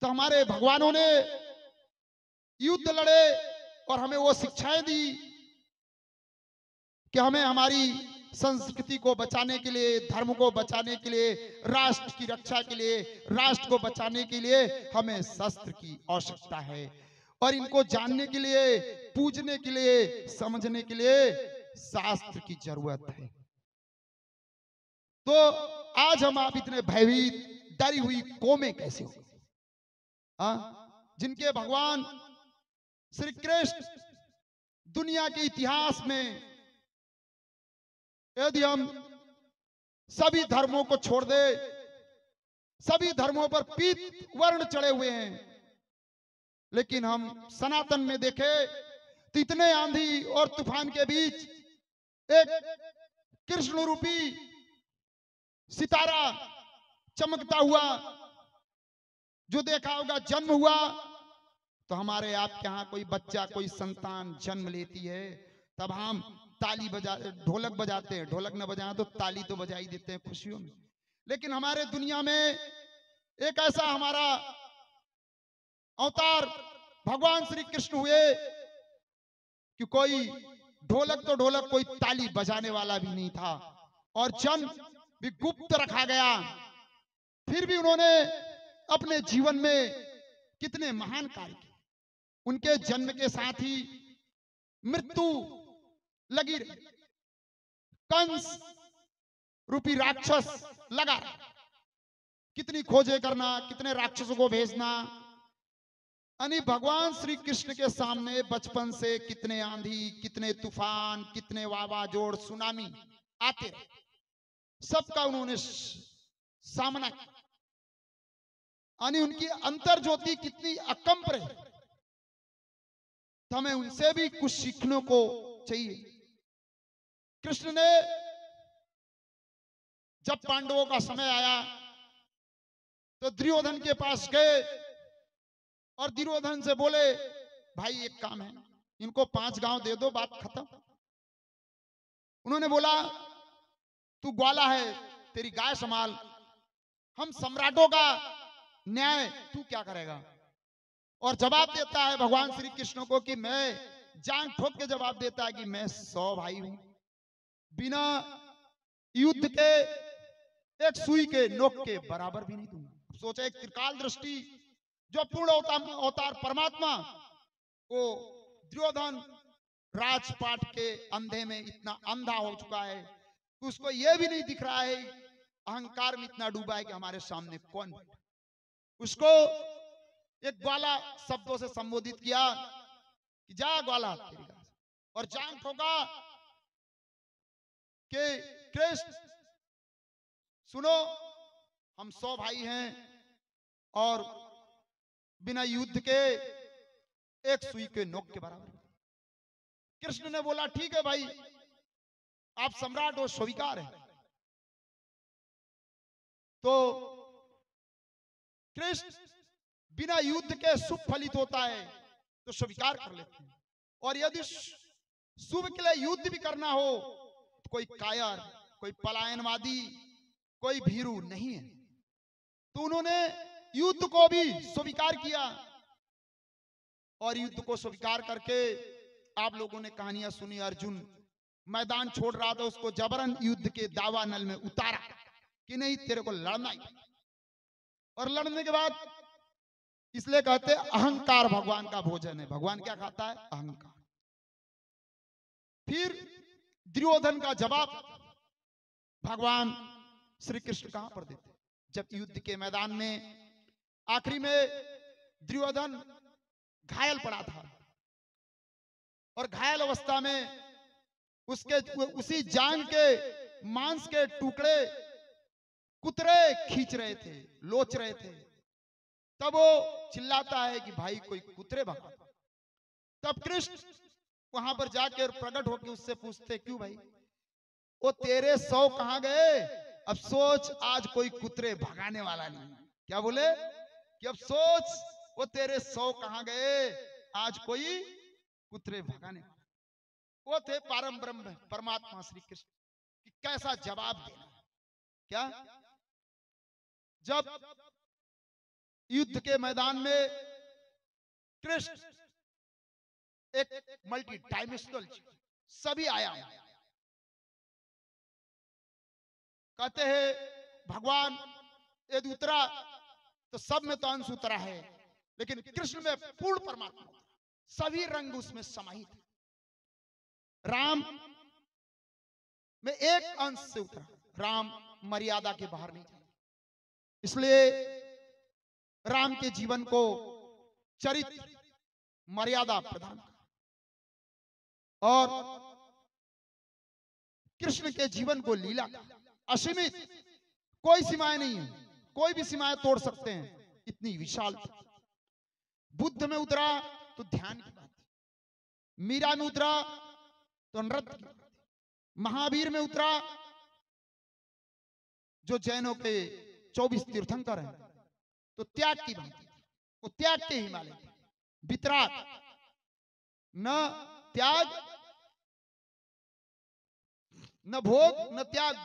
तो हमारे भगवानों ने युद्ध लड़े और हमें वो शिक्षाएं दी कि हमें हमारी संस्कृति को बचाने के लिए, धर्म को बचाने के लिए, राष्ट्र की रक्षा के लिए, राष्ट्र को बचाने के लिए हमें शस्त्र की आवश्यकता है, और इनको जानने के लिए, पूजने के लिए, समझने के लिए शास्त्र की जरूरत है। तो आज हम आप इतने भयभीत, डरी हुई कौमें कैसे हो? जिनके भगवान श्री कृष्ण दुनिया के इतिहास में, यदि हम सभी धर्मों को छोड़ दे, सभी धर्मों पर पीत वर्ण चढ़े हुए हैं, लेकिन हम सनातन में देखे तो इतने आंधी और तूफान के बीच एक कृष्ण रूपी सितारा चमकता हुआ जो देखा होगा, जन्म हुआ तो हमारे आपके यहाँ कोई बच्चा, कोई संतान जन्म लेती है, तब हम ताली बजा, ढोलक बजाते हैं। ढोलक न बजाएं तो ताली तो बजा ही देते हैं खुशियों में। लेकिन हमारे दुनिया में एक ऐसा हमारा अवतार भगवान श्री कृष्ण हुए कि कोई ढोलक तो ढोलक, कोई ताली बजाने वाला भी नहीं था, और जन्म भी गुप्त रखा गया। फिर भी उन्होंने अपने जीवन में कितने महान कार्य किए। उनके जन्म के साथ ही मृत्यु लगी रही, कंस रूपी राक्षस लगा, कितनी खोजें करना, कितने राक्षसों को भेजना। यानी भगवान श्री कृष्ण के सामने बचपन से कितने आंधी, कितने तूफान, कितने वावाजोड़, सुनामी आते रहे, सबका उन्होंने सामना किया। यानी उनकी अंतर ज्योति कितनी अकंप रही, तो हमें उनसे भी कुछ सीखने को चाहिए। कृष्ण ने जब पांडवों का समय आया तो दुर्योधन के पास गए और दुर्योधन से बोले, भाई एक काम है, इनको 5 गांव दे दो, बात खत्म। उन्होंने बोला, तू ग्वाला है, तेरी गाय संभाल, हम सम्राटों का न्याय तू क्या करेगा? और जवाब देता है भगवान श्री कृष्ण को कि मैं जान ठोक के जवाब देता है कि मैं 100 भाई हूं, बिना युद्ध के एक सुई के नोक के बराबर भी नहीं दूंगा। सोचा, एक त्रिकाल दृष्टि जो पूर्ण अवतार परमात्मा को दुर्योधन राजपाट के अंधे में इतना अंधा हो चुका है, उसको यह भी नहीं दिख रहा है, अहंकार में इतना डूबा है कि हमारे सामने कौन बैठा। उसको एक ग्वाला शब्दों से संबोधित किया कि जा ग्वाला, और जांग ठोका कि कृष्ण सुनो, हम 100 भाई हैं और बिना युद्ध के एक सुई के नोक के बराबर। कृष्ण ने बोला ठीक है भाई, आप सम्राट हो, स्वीकार है। तो कृष्ण बिना युद्ध के शुभ फलित होता है तो स्वीकार कर लेते हैं, और यदि शुभ के लिए युद्ध भी करना हो तो कोई कायर, कोई पलायनवादी, कोई भीरू नहीं है। तो उन्होंने युद्ध को भी स्वीकार किया, और युद्ध को स्वीकार करके आप लोगों ने कहानियां सुनी, अर्जुन मैदान छोड़ रहा था, उसको जबरन युद्ध के दावानल में उतारा कि नहीं तेरे को लड़ना ही। और लड़ने के बाद, इसलिए कहते अहंकार भगवान का भोजन है। भगवान क्या खाता है? अहंकार। फिर दुर्योधन का जवाब भगवान श्री कृष्ण कहां पर देते? जब युद्ध के मैदान में आखिरी में दुर्योधन घायल पड़ा था, और घायल अवस्था में उसके उसी जांग के मांस के टुकड़े कुतरे खींच रहे थे, लोच रहे थे। तब वो चिल्लाता है कि भाई कोई कुतरे भगा। तब कृष्ण वहां पर जाकर प्रकट होकर उससे पूछते, क्यों भाई, वो तेरे 100 कहां गए? अब सोच, आज कोई कुतरे भगाने वाला नहीं। क्या बोले कि अब सोच, वो तेरे 100 कहां गए, आज कोई कुतरे भगाने वाला। वो थे परम ब्रह्म परमात्मा श्री कृष्ण कि कैसा जवाब देना। क्या जब युद्ध के मैदान में कृष्ण एक मल्टी डायमेंशनल सभी आया, कहते हैं भगवान यदि उतरा तो सब में तो अंश उतरा है, लेकिन कृष्ण में पूर्ण परमात्मा उतरा, सभी रंग उसमें समाहित है। राम में एक अंश से उतरा, राम मर्यादा के बाहर नहीं जाए। इसलिए राम के जीवन को चरित्र मर्यादा प्रदान करा, और कृष्ण के जीवन को लीला का असीमित, कोई सीमाएं नहीं है, कोई भी सीमाएं तोड़ सकते हैं, इतनी विशाल। बुद्ध में उतरा तो ध्यान की बात, मीरा में उतरा तो नृत्य की बात, महावीर में उतरा जो जैनों के 24 तीर्थंकर हैं तो त्याग की बात, वो त्याग के हिमालय थे। वितराग न त्याग न भोग न त्याग,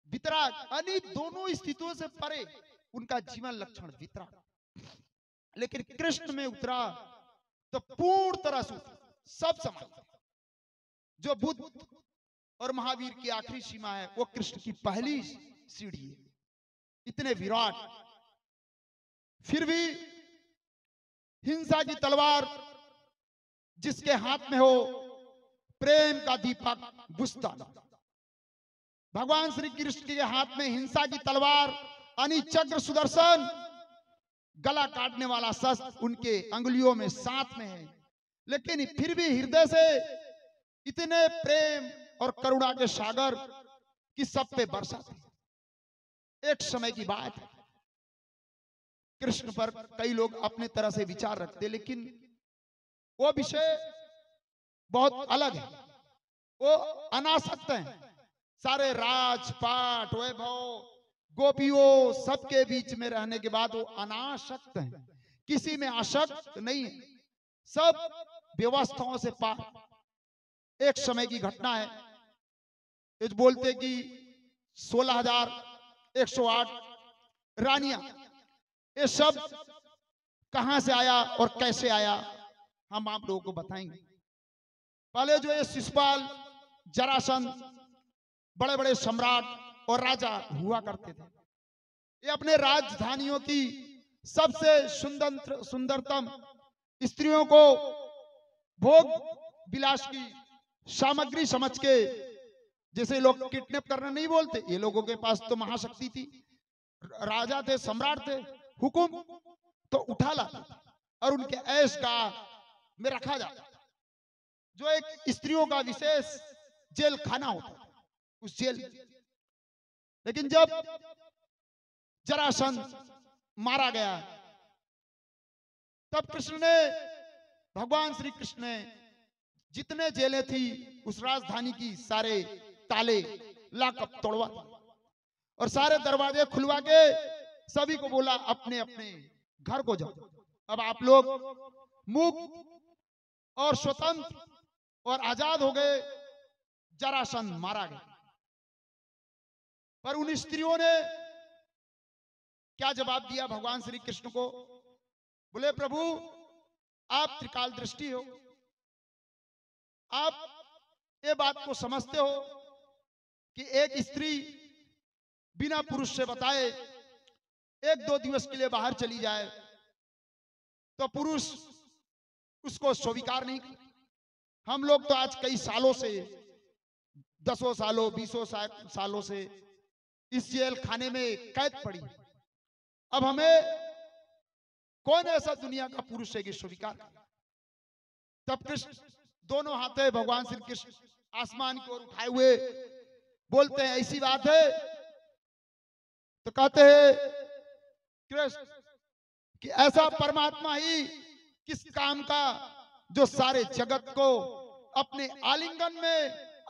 वितराग यानी दोनों स्थितियों से परे उनका जीवन लक्षण वितराग। लेकिन कृष्ण में उतरा तो पूर्ण तरह से सब समान। जो बुद्ध और महावीर की आखिरी सीमा है वो कृष्ण की पहली सीढ़ी है, इतने विराट। फिर भी हिंसा की तलवार जिसके हाथ में हो, प्रेम का दीपक बुझता ना। भगवान श्री कृष्ण के हाथ में हिंसा की तलवार यानी चक्र सुदर्शन, गला काटने वाला शस्त्र उनके अंगुलियों में साथ में है, लेकिन फिर भी हृदय से इतने प्रेम और करुणा के सागर की सब पे बरसाते। एक समय की बात है, कृष्ण पर कई लोग अपने तरह से विचार रखते, लेकिन वो विषय बहुत अलग है। वो अनासक्त हैं, सारे राजपाट वैभव गोपियों सबके बीच में रहने के बाद वो अनासक्त हैं, किसी में आसक्त नहीं है, सब व्यवस्थाओं से पार। एक समय की घटना है, ये बोलते कि 16,108 रानियां, ये सब कहां से आया और कैसे आया हम आप लोगों को बताएंगे। पहले जो ये शिशुपाल, जरासंध, बड़े बड़े सम्राट और राजा हुआ करते थे, ये अपने राजधानियों की सबसे सुंदरतम स्त्रियों को भोग विलास की सामग्री समझ के, जैसे लोग किडनैप करना नहीं बोलते, ये लोगों के पास तो महाशक्ति थी, राजा थे, सम्राट थे, हुकुम तो उठा लाते और उनके ऐश गाह में रखा जाता। जो एक स्त्रियों का विशेष जेल खाना होता था, उस जेल। लेकिन जब जरासंध मारा गया, तब कृष्ण ने, भगवान श्री कृष्ण ने जितने जेलें थी उस राजधानी की, सारे ताले लाकअप तोड़वा और सारे दरवाजे खुलवा के सभी को बोला अपने अपने घर को जाओ, अब आप लोग मुक्त और स्वतंत्र और आजाद हो गए। जरासंध मारा गया। पर उन स्त्रियों ने क्या जवाब दिया भगवान श्री कृष्ण को? बोले प्रभु, आप त्रिकाल दृष्टि हो, आप ये बात को समझते हो कि एक स्त्री बिना पुरुष से बताए एक दो दिवस के लिए बाहर चली जाए तो पुरुष उसको स्वीकार नहीं करता। हम लोग तो आज कई सालों से, 10 सालों 20 सालों से इस जेल खाने में कैद पड़ी। अब हमें कौन ऐसा दुनिया का पुरुष है कि स्वीकार करे? तब कृष्ण दोनों हाथे भगवान श्री कृष्ण आसमान की ओर उठाए हुए बोलते हैं, ऐसी बात है तो कहते हैं कृष्ण कि ऐसा परमात्मा ही किस काम का जो सारे जगत को अपने आलिंगन में,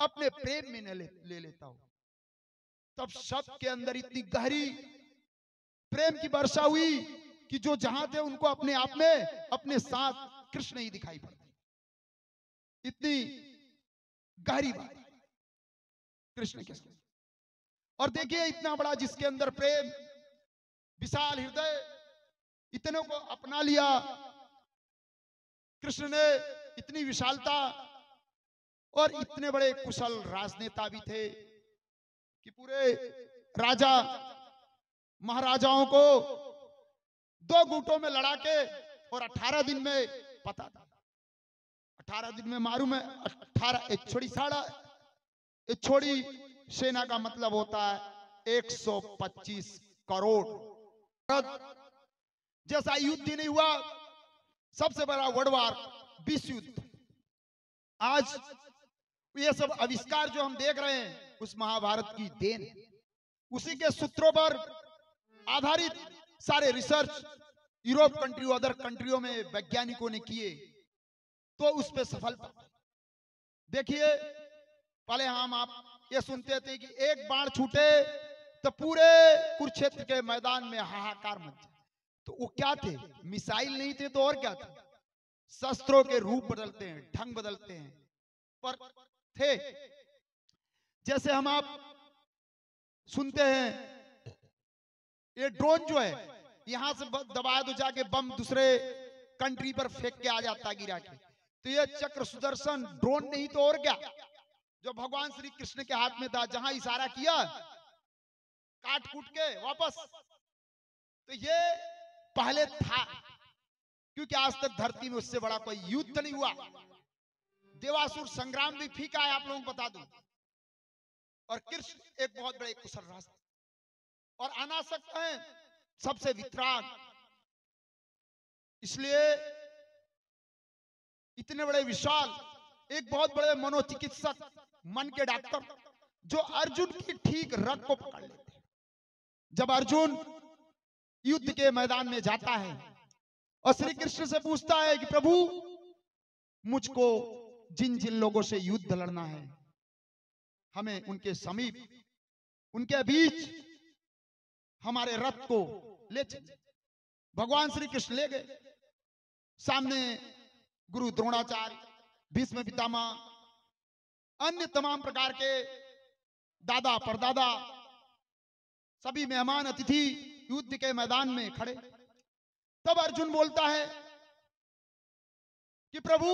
अपने प्रेम में ले लेता हो। तब सब के अंदर इतनी गहरी प्रेम की वर्षा हुई कि जो जहां थे उनको अपने आप में अपने साथ कृष्ण ही दिखाई पड़ते। इतनी गहरी बात कृष्ण के साथ। और देखिए इतना बड़ा जिसके अंदर प्रेम, विशाल हृदय, इतनों को अपना लिया कृष्ण ने, इतनी विशालता। और इतने बड़े कुशल राजनेता भी थे कि पूरे राजा महाराजाओं को 2 गुटों में लड़ा के और 18 दिन में पता था, 18 दिन में मारू में 18 एक छोड़ी सेना का मतलब होता है 125 करोड़। जैसा युद्ध ही नहीं हुआ, सबसे बड़ा वर्ल्ड वार, विश्व युद्ध। आज ये सब आविष्कार जो हम देख रहे हैं उस महाभारत की देन, उसी के सूत्रों पर आधारित सारे रिसर्च यूरोप कंट्री, अदर कंट्रियों में वैज्ञानिकों ने किए तो उस पर सफलता। देखिए पहले हम आप ये सुनते थे कि एक बाण छूटे तो पूरे कुरुक्षेत्र के मैदान में हाहाकार मच जाए। तो वो क्या थे? मिसाइल नहीं थे तो और क्या थे? शस्त्रों के रूप बदलते हैं, ढंग बदलते हैं, पर थे। जैसे हम आप सुनते हैं ये ड्रोन जो है, यहां से दबाया तो जाके बम दूसरे कंट्री पर फेंक के आ जाता गिरा के। तो ये चक्र सुदर्शन ड्रोन नहीं तो और क्या, जो भगवान श्री कृष्ण के हाथ में था, जहां इशारा किया काट कूट के वापस। तो ये पहले था, क्योंकि आज तक धरती में उससे बड़ा कोई युद्ध नहीं हुआ। देवासुर संग्राम भी फीका है, आप लोगों को बता दूं। और कृष्ण एक बहुत बड़े कुशल रास्ते और आना सकते हैं सबसे वितराग। इसलिए इतने बड़े विशाल, एक बहुत बड़े मनोचिकित्सक, मन के डॉक्टर, जो अर्जुन की ठीक रग को पकड़ लेते हैं। जब अर्जुन युद्ध के मैदान में जाता है और श्री कृष्ण से पूछता है कि प्रभु, मुझको जिन जिन लोगों से युद्ध लड़ना है, हमें उनके समीप, उनके बीच हमारे रथ को ले चले। भगवान श्री कृष्ण ले गए। सामने गुरु द्रोणाचार्य, भीष्म पितामह, अन्य तमाम प्रकार के दादा परदादा, सभी मेहमान अतिथि युद्ध के मैदान में खड़े। तब अर्जुन बोलता है कि प्रभु,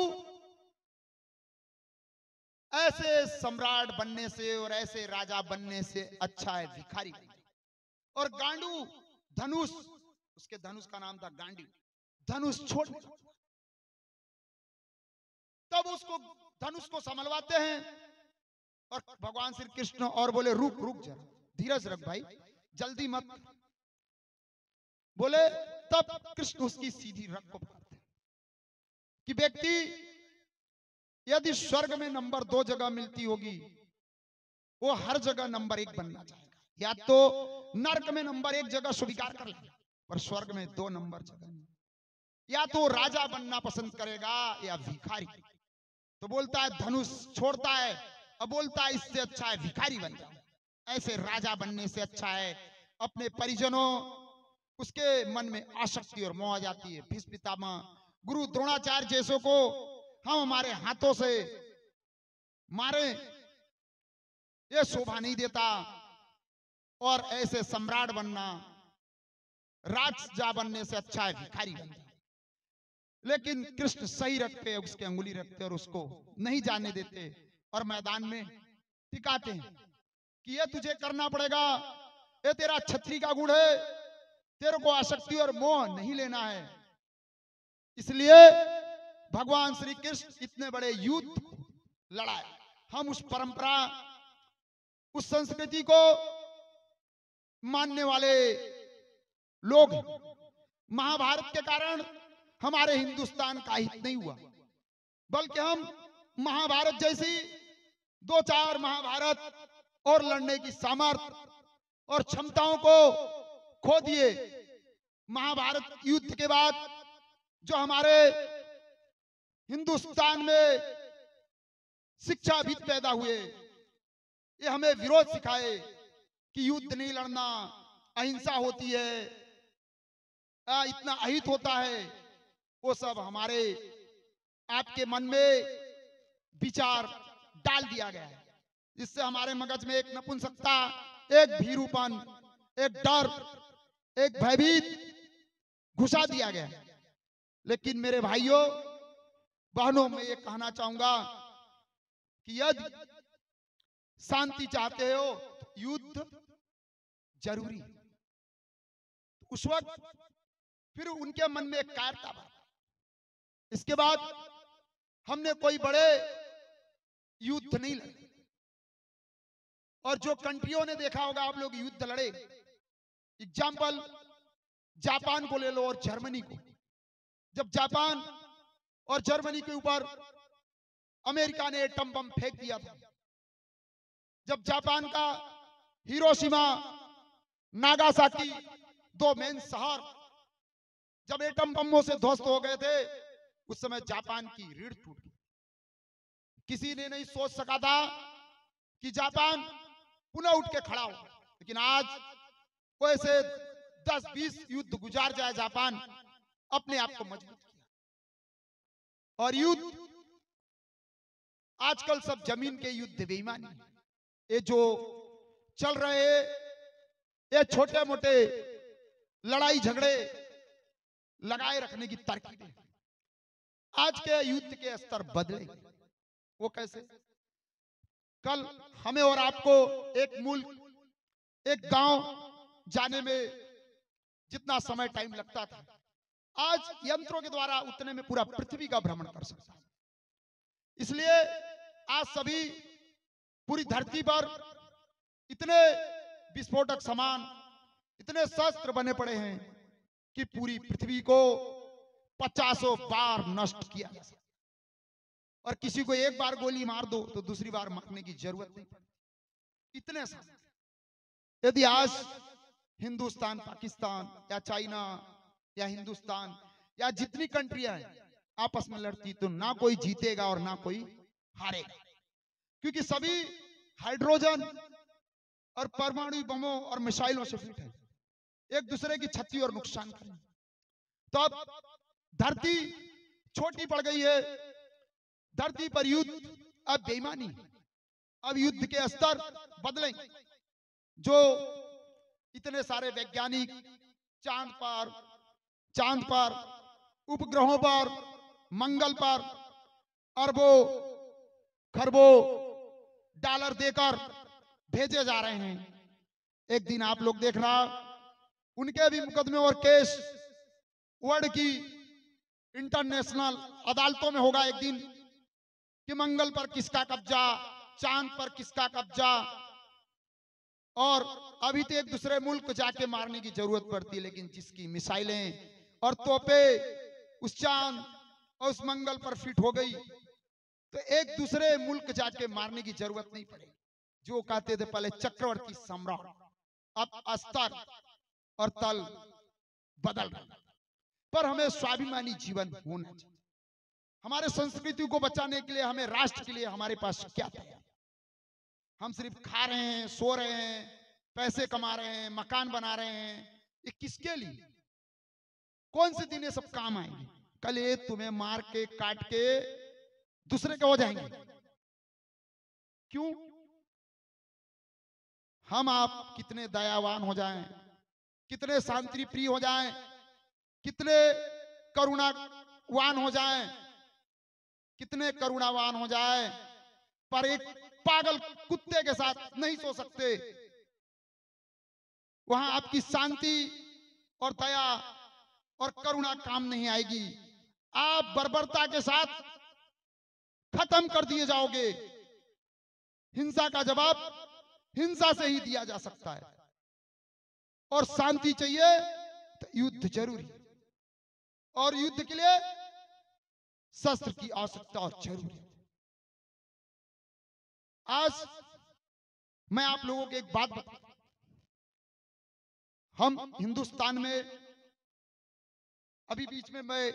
ऐसे सम्राट बनने से और ऐसे राजा बनने से अच्छा है भिखारी बनना। और गांडू धनुष, उसके धनुष का नाम था गांडी, धनुष छोड़। तब उसको धनुष को संभलवाते हैं और भगवान श्री कृष्ण और बोले रुक रुक जरा, धीरज रख भाई, जल्दी मत बोले। तब कृष्ण उसकी सीधी रग को पकड़ते हैं कि व्यक्ति यदि स्वर्ग में नंबर 2 जगह मिलती होगी, वो हर जगह नंबर 1 बनना चाहेगा। या तो नरक में नंबर 1 जगह स्वीकार कर लेगा, पर स्वर्ग में 2 नंबर जगह नहीं। या तो राजा बनना पसंद करेगा या भिखारी। तो बोलता है धनुष छोड़ता है, अब बोलता है इससे अच्छा है भिखारी बन जाओ। ऐसे राजा बनने से अच्छा है अपने परिजनों, उसके मन में आसक्ति और मोह आ जाती है। भीष्म पितामह, गुरु द्रोणाचार्य जैसों को हम हमारे हाथों से मारे, ये शोभा नहीं देता। और ऐसे सम्राट बनना, राजा बनने से अच्छा है भिखारी बनना। लेकिन कृष्ण सही रखते, उसके अंगुली रखते और उसको नहीं जाने देते और मैदान में टिकाते हैं कि ये तुझे करना पड़ेगा, ये तेरा छत्री का गुण है, तेरे को आसक्ति और मोह नहीं लेना है। इसलिए भगवान श्री कृष्ण इतने बड़े युद्ध लड़ाए। हम उस परंपरा, उस संस्कृति को मानने वाले लोग हैं। महाभारत के कारण हमारे हिंदुस्तान का हित नहीं हुआ, बल्कि हम महाभारत जैसी 2-4 महाभारत और लड़ने की सामर्थ्य और क्षमताओं को खो दिए। महाभारत युद्ध के बाद जो हमारे हिंदुस्तान में शिक्षाविद पैदा हुए, ये हमें विरोध सिखाए कि युद्ध नहीं लड़ना, अहिंसा होती है, इतना अहित होता है, वो सब हमारे आपके मन में विचार डाल दिया गया है। जिससे हमारे मगज में एक नपुंसकता, एक भीरूपन, एक डर, एक भयभीत घुसा दिया गया है। लेकिन मेरे भाइयों बहनों, मैं ये कहना चाहूंगा कि यदि शांति चाहते हो तो युद्ध जरूरी है। उस वक्त फिर उनके मन में एक कायरता बढ़ा। इसके बाद हमने कोई बड़े युद्ध नहीं लड़े। और जो कंट्रियों ने देखा होगा आप लोग युद्ध लड़े, एग्जाम्पल जापान को ले लो और जर्मनी को। जब जापान और जर्मनी के ऊपर अमेरिका ने एटम बम फेंक दिया था, जब जापान का हिरोशिमा, नागासाकी, 2 मेन शहर जब एटम बमों से ध्वस्त हो गए थे, उस समय जापान की रीढ़ टूट गई। किसी ने नहीं सोच सका था कि जापान पुनः उठ के खड़ा हो। लेकिन आज वैसे 10-20 युद्ध गुजार जाए, जापान अपने आप को मजबूत किया। और युद्ध आजकल सब जमीन के युद्ध बेईमानी, ये जो चल रहे, ये छोटे मोटे लड़ाई झगड़े लगाए रखने की तरकीबें, आज के युद्ध के स्तर बदले। वो कैसे? कल हमें और आपको एक मुल्क, एक गांव जाने में जितना समय टाइम लगता था, आज यंत्रों के द्वारा उतने में पूरा पृथ्वी का भ्रमण कर सकता है। इसलिए आज सभी पूरी धरती पर इतने विस्फोटक सामान, इतने शस्त्र बने पड़े हैं कि पूरी पृथ्वी को 50 बार नष्ट किया जा सकता। और किसी को एक बार गोली मार दो तो दूसरी बार मारने की जरूरत नहीं पड़ती, इतने सारे। यदि आज हिंदुस्तान, पाकिस्तान या चाइना या हिंदुस्तान या जितनी कंट्रियां हैं आपस में लड़ती, तो ना कोई जीतेगा और ना कोई हारेगा, क्योंकि सभी हाइड्रोजन और परमाणु बमों और मिसाइलों से फिट है, एक दूसरे की क्षति और नुकसान करें। तो अब धरती छोटी पड़ गई है, धरती पर युद्ध अब बेईमानी, अब युद्ध के स्तर बदलेंगे। जो इतने सारे वैज्ञानिक चांद पर, उपग्रहों पर, मंगल पर अरबों खरबों डॉलर देकर भेजे जा रहे हैं, एक दिन आप लोग देखना उनके भी मुकदमे और केस वर्ल्ड की इंटरनेशनल अदालतों में होगा एक दिन, कि मंगल पर किसका कब्जा, चांद पर किसका कब्जा। और अभी तो एक दूसरे मुल्क को जाके मारने की जरूरत पड़ती है, लेकिन जिसकी मिसाइलें और तोपे उस चांद और उस मंगल पर फिट हो गई, तो एक दूसरे मुल्क जाके मारने की जरूरत नहीं पड़ेगी। जो कहते थे पहले चक्रवर्ती सम्राट, अब अस्तर और तल बदल रहे। पर हमें स्वाभिमानी जीवन होना चाहिए। हमारे संस्कृति को बचाने के लिए, हमें राष्ट्र के लिए हमारे पास क्या है? हम सिर्फ खा रहे हैं, सो रहे हैं, पैसे कमा रहे हैं, मकान बना रहे हैं। ये किसके लिए? कौन से दिन ये सब काम आएंगे? कल ये तुम्हें मार के काट के दूसरे के हो जाएंगे। क्यों? हम आप कितने दयावान हो जाएं, कितने शांति प्रिय हो जाएं, कितने करुणावान हो जाएं, कितने करुणावान हो जाएं, पर एक पागल कुत्ते के साथ नहीं सो सकते। वहां आपकी शांति और दया और करुणा काम नहीं आएगी। आप बर्बरता के साथ खत्म कर दिए जाओगे। हिंसा का जवाब हिंसा से ही दिया जा सकता है, और शांति चाहिए तो युद्ध जरूरी, और युद्ध के लिए शस्त्र की आवश्यकता और जरूरी। आज मैं आप लोगों को एक बात बताऊं। हम हिंदुस्तान में, अभी बीच में मैं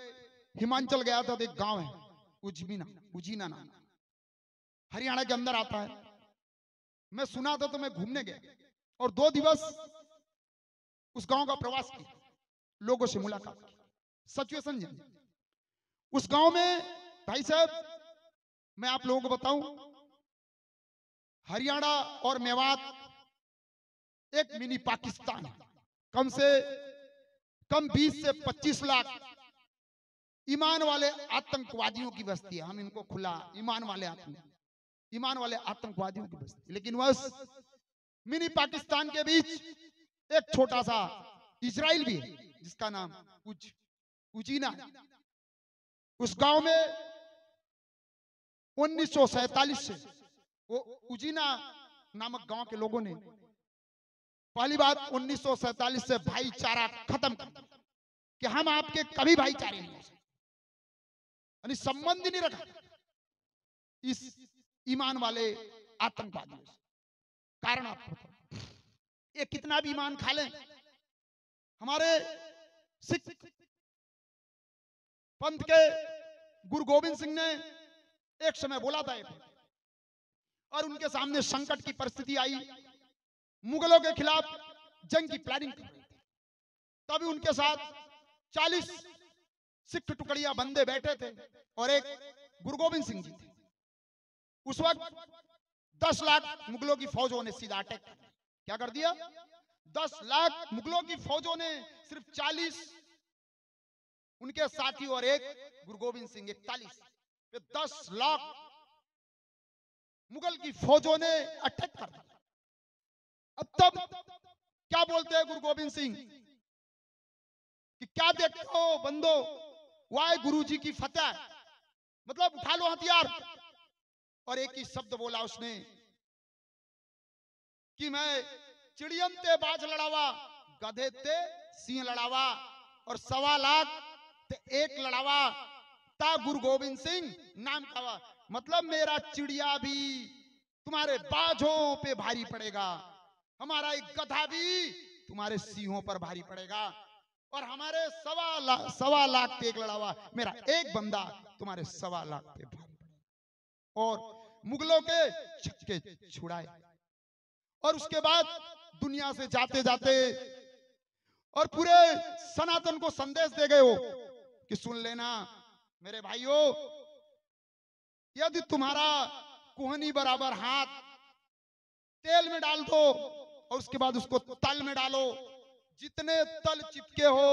हिमाचल गया था, तो एक गांव है उजीना नाम, हरियाणा के अंदर आता है। मैं सुना था तो मैं घूमने गया और 2 दिवस उस गांव का प्रवास किया, लोगों से मुलाकात की, सिचुएशन जानी। उस गांव में भाई साहब, मैं आप लोगों को बताऊं, हरियाणा और मेवात एक मिनी पाकिस्तान है। कम से कम 20 से 25 लाख ईमान वाले आतंकवादियों की बस्ती है। हम इनको खुला ईमान वाले आतंकवादियों की बस्ती। लेकिन बस मिनी पाकिस्तान के बीच एक छोटा सा इजराइल भी है, जिसका नाम उजीना है। उस गांव में 1947 से वो उजीना नामक गांव के लोगों ने पहली बात 1947 से भाईचारा खत्म कर दिया कि हम आपके कभी भाईचारे नहीं हो सकते, यानी संबंध नहीं रखा इस ईमान वाले आतंकवादियों से। कारण आपको बताओ, ये कितना भी ईमान खा लें, हमारे सिख पंथ के गुरु गोविंद सिंह ने एक समय बोला था, और उनके सामने संकट की परिस्थिति आई, मुगलों के खिलाफ जंग की प्लानिंग कर रहे थे। तभी उनके साथ 40 सिख टुकड़ियां बंदे बैठे थे और एक गुरु गोविंद सिंह जी थे। उस वक्त 10 लाख मुगलों की फौजों ने सीधा अटैक कर दिया। क्या कर दिया? 10 लाख मुगलों की फौजों ने, सिर्फ 40 उनके साथी और एक गुरु गोविंद सिंह 41, 10 लाख मुगल की फौजों ने अटैक कर दिया। अब तब क्या बोलते हैं गुरु गोविंद सिंह कि क्या देखते हो बंदो, वाहे गुरु जी की फतेह, मतलब उठा लो हथियार। और एक ही शब्द बोला उसने कि मैं चिड़ियन ते बाज लड़ावा, गधे ते सिंह लड़ावा, और 1.25 लाख ते 1 लड़ावा ता गुरु गोविंद सिंह नाम का। मतलब मेरा चिड़िया भी तुम्हारे बाजों पे भारी पड़ेगा, हमारा एक गधा भी तुम्हारे सिंहों पर भारी पड़ेगा, और हमारे 1.25 लाख पे 1 लड़ावा, मेरा एक बंदा तुम्हारे 1.25 लाख पे भारी पड़ेगा। और मुगलों के छक्के छुड़ाए। और उसके बाद दुनिया से जाते जाते और पूरे सनातन को संदेश दे गए हो कि सुन लेना मेरे भाइयों, यदि तुम्हारा कोहनी बराबर हाथ तेल में डाल दो और उसके बाद उसको तल में डालो, जितने तल चिपके हो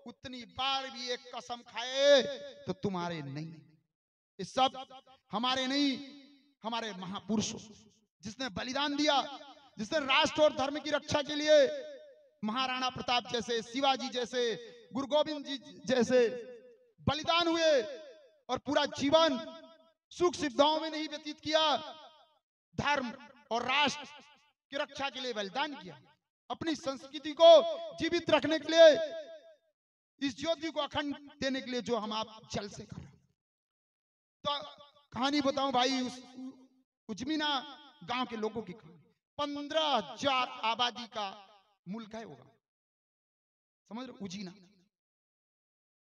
उतनी बार भी एक कसम खाए तो तुम्हारे नहीं। ये सब हमारे नहीं, हमारे महापुरुषों, जिसने बलिदान दिया, जिसने राष्ट्र और धर्म की रक्षा के लिए महाराणा प्रताप जैसे, शिवाजी जैसे, गुरु गोविंद जी जैसे बलिदान हुए और पूरा जीवन सुख सुविधाओं में नहीं व्यतीत किया, धर्म और राष्ट्र की रक्षा के लिए बलिदान किया, अपनी संस्कृति को जीवित रखने के लिए, इस ज्योति को अखंड देने के लिए जो हम आप जल से कर रहे हैं। तो कहानी बताऊं भाई, उस उजमीना गांव के लोगों की कहानी। 15,000 आबादी का मुल्क है होगा, समझ रहे, उजीना।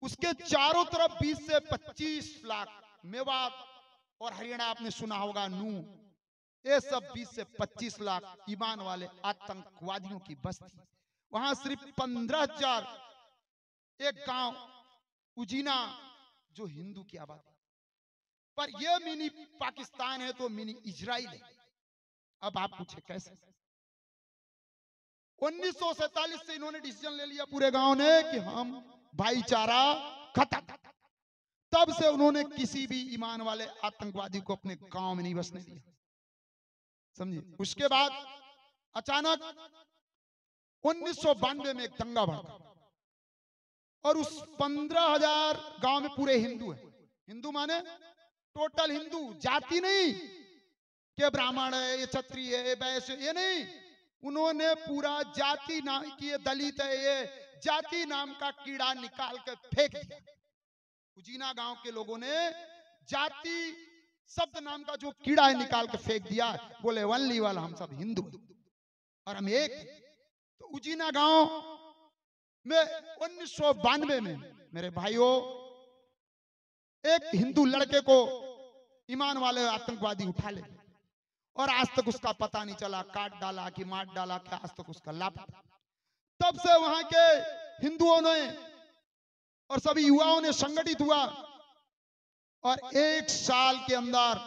उसके चारों तरफ 20 से 25 लाख, मेवात और हरियाणा आपने सुना होगा, नू, ये सब 20 से 25 लाख ईमान वाले आतंकवादियों की बस्ती। वहां सिर्फ 15,000 एक गांव उजीना जो हिंदू की आबादी। पर यह मिनी पाकिस्तान है तो मिनी इजराइल है। अब आप पूछे कैसे? 1947 से इन्होंने डिसीजन ले लिया पूरे गांव ने कि हम भाईचारा खत्म। तब से उन्होंने किसी भी ईमान वाले आतंकवादी को अपने गांव में नहीं बसने दिया, समझिए। उसके बाद अचानक 1992 में एक दंगा भड़का और उस 15,000 गांव में पूरे हिंदू हैं। हिंदू माने टोटल हिंदू, जाति नहीं कि ब्राह्मण है, ये क्षत्रिय है, ये वैश्य, ये नहीं। उन्होंने पूरा जाति नाम की, ये दलित है, ये जाति नाम का कीड़ा निकाल के फेंक दिया। उजीना गांव के लोगों ने जाति शब्द नाम का जो कीड़ा है निकाल के फेंक दिया। बोले वनली वाला, हम सब हिंदू और हम एक। तो उजीना गांव में 1992 में मेरे भाइयों एक हिंदू लड़के को ईमान वाले आतंकवादी उठा ले और आज तक उसका पता नहीं चला, काट डाला कि मार डाला क्या, आज तक उसका लापता। तब से वहां के हिंदुओं ने और सभी युवाओं ने संगठित हुआ और एक साल के अंदर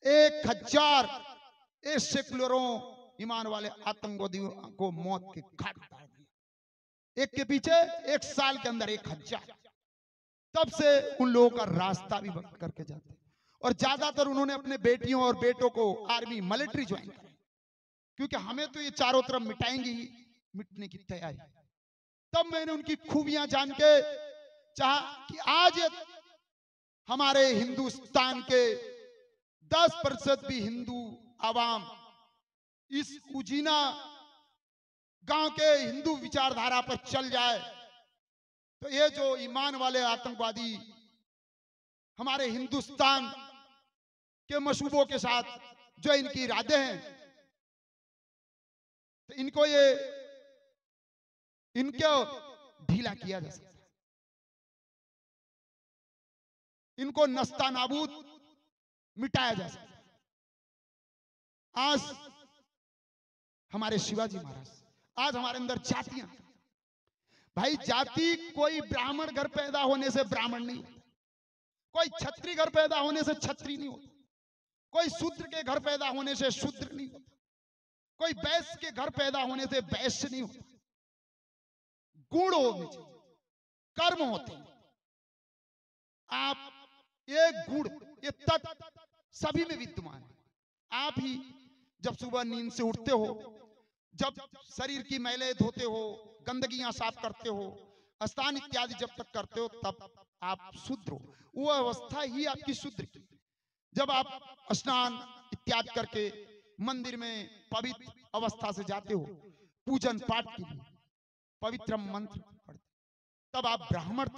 1,000 सेकुलरों ईमान वाले आतंकवादियों को मौत के घाट उतार दिया। एक के पीछे एक साल के अंदर 1,000। तब से उन लोगों का रास्ता भी बंद करके जाते और ज्यादातर उन्होंने अपने बेटियों और बेटों को आर्मी मिलिट्री ज्वाइन करा, क्योंकि हमें तो ये चारों तरफ मिटाएंगे ही, मिटने की तैयारी। तब मैंने उनकी खूबियां जान के चाहा कि आज हमारे हिंदुस्तान के 10% भी हिंदू आवाम इस उजीना गांव के हिंदू विचारधारा पर चल जाए तो ये जो ईमान वाले आतंकवादी हमारे हिंदुस्तान के मशूबों के साथ जो इनकी इरादे हैं, तो इनको ढीला किया जा सकता है, इनको नस्ता नाबूद मिटाया जा सकता है। आज हमारे शिवाजी महाराज, आज हमारे अंदर जातियां, भाई जाति कोई ब्राह्मण घर पैदा होने से ब्राह्मण नहीं होता, कोई छत्री घर पैदा होने से छत्री नहीं होता, कोई शूद्र के घर पैदा होने से शूद्र नहीं होता, कोई वैश्य के घर पैदा होने से वैश्य नहीं होता। गुण होने चाहिए, कर्म होते हैं। आप ये गुण, ये तत्व सभी में विद्यमान है। आप ही जब सुबह नींद से उठते हो, जब शरीर की मैलें धोते हो, गंदगियां साफ करते हो, स्नान इत्यादि जब तक करते हो, तब आप शुद्ध हो। वो अवस्था ही आपकी शुद्ध की। जब आप स्नान इत्यादि करके मंदिर में पवित्र अवस्था से जाते हो, पूजन पाठ के लिए पवित्र मंत्र पढ़ते, तब आप ब्राह्मण,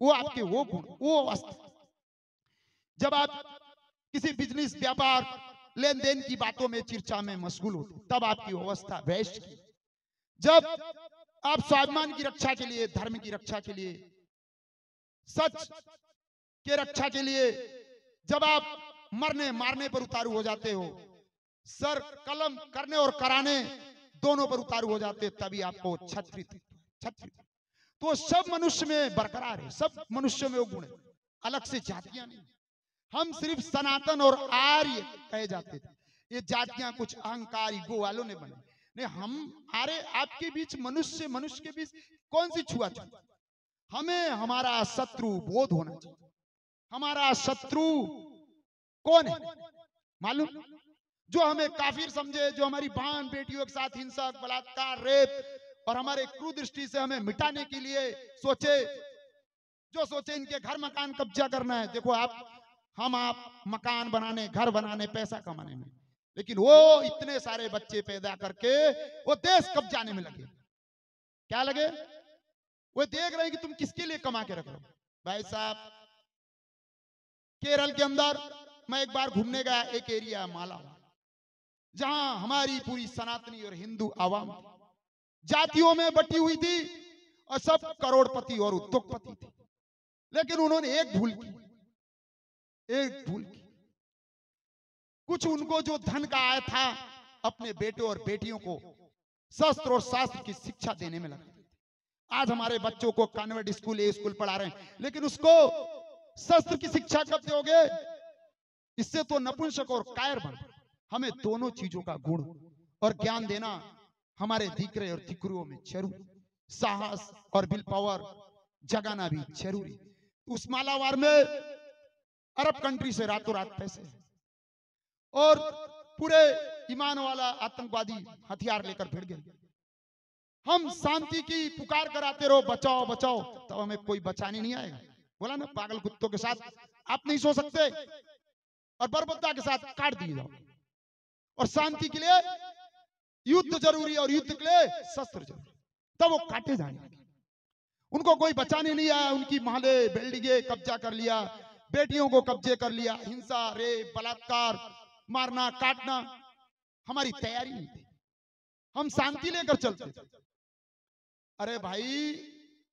वो आपके वो गुण, वो अवस्था। जब आप किसी बिजनेस, व्यापार, लेन देन की बातों में, चर्चा में मशगूल होते, तब आपकी अवस्था वैश्य की। जब आप स्वाभिमान की रक्षा के लिए, धर्म की रक्षा के लिए, सच के रक्षा के लिए, जब आप मरने मारने पर उतारू हो जाते हो, सर कलम करने और कराने दोनों पर उतारू हो जाते, तभी आपको छत्री। तो सब मनुष्य में बरकरार है, सब मनुष्य में वो गुण है, अलग से जातियां नहीं। हम सिर्फ सनातन और आर्य कहे जाते थे, ये जातियां कुछ अहंकार ईगो वालों ने बने। नहीं, हमारे आपके बीच मनुष्य के बीच कौन सी छुआछूत? हमें हमारा शत्रु बोध होना चाहिए। हमारा शत्रु कौन है मालूम? जो हमें काफिर समझे, जो हमारी बहन बेटियों के साथ हिंसक, बलात्कार, रेप और हमारे क्रूर दृष्टि से हमें मिटाने के लिए सोचे, जो सोचे इनके घर मकान कब्जा करना है। देखो आप मकान बनाने, घर बनाने, पैसा कमाने में, लेकिन वो इतने सारे बच्चे पैदा करके वो देश कब्जाने में लगे। क्या लगे? वो देख रहे हैं कि तुम किसके लिए कमा के रख रहे हो। भाई साहब, केरल के अंदर मैं एक बार घूमने गया, एक एरिया मालावा, जहां हमारी पूरी सनातनी और हिंदू आवाम जातियों में बटी हुई थी और सब करोड़पति और उद्योगपति थे। लेकिन उन्होंने एक भूल की, एक भूल की। कुछ उनको जो धन का आया था अपने बेटों और बेटियों को शस्त्र और शास्त्र की शिक्षा देने में लगा। आज हमारे बच्चों को कॉन्वेंट स्कूल, ए स्कूल पढ़ा रहे हैं, लेकिन उसको शस्त्र की शिक्षा कब दोगे? इससे तो नपुंसक और कायर बन। हमें दोनों चीजों का गुण और ज्ञान देना हमारे दीकरे और दीकरियों में जरूर, साहस और विल पावर जगाना भी जरूरी। उस मालावार में अरब कंट्री से रातों रात पैसे और पूरे ईमान वाला आतंकवादी हथियार लेकर भिड़ गए। हम शांति की पुकार कराते रहो, बचाओ बचाओ, तब हमें कोई बचाने नहीं आएगा। बोला ना, पागल कुत्तों के साथ आप नहीं सो सकते और बर्बरता के साथ काट दिए जाओ। और शांति के लिए युद्ध जरूरी और युद्ध के लिए शस्त्र जरूरी, तब वो काटे जाएंगे। उनको कोई बचाने नहीं आया। उनकी महले बिल्डिंगे कब्जा कर लिया, बेटियों को कब्जे कर लिया, हिंसा, रेप, बलात्कार, मारना, काटना हमारी तैयारी नहीं थी। हम शांति लेकर चलते थे। अरे भाई,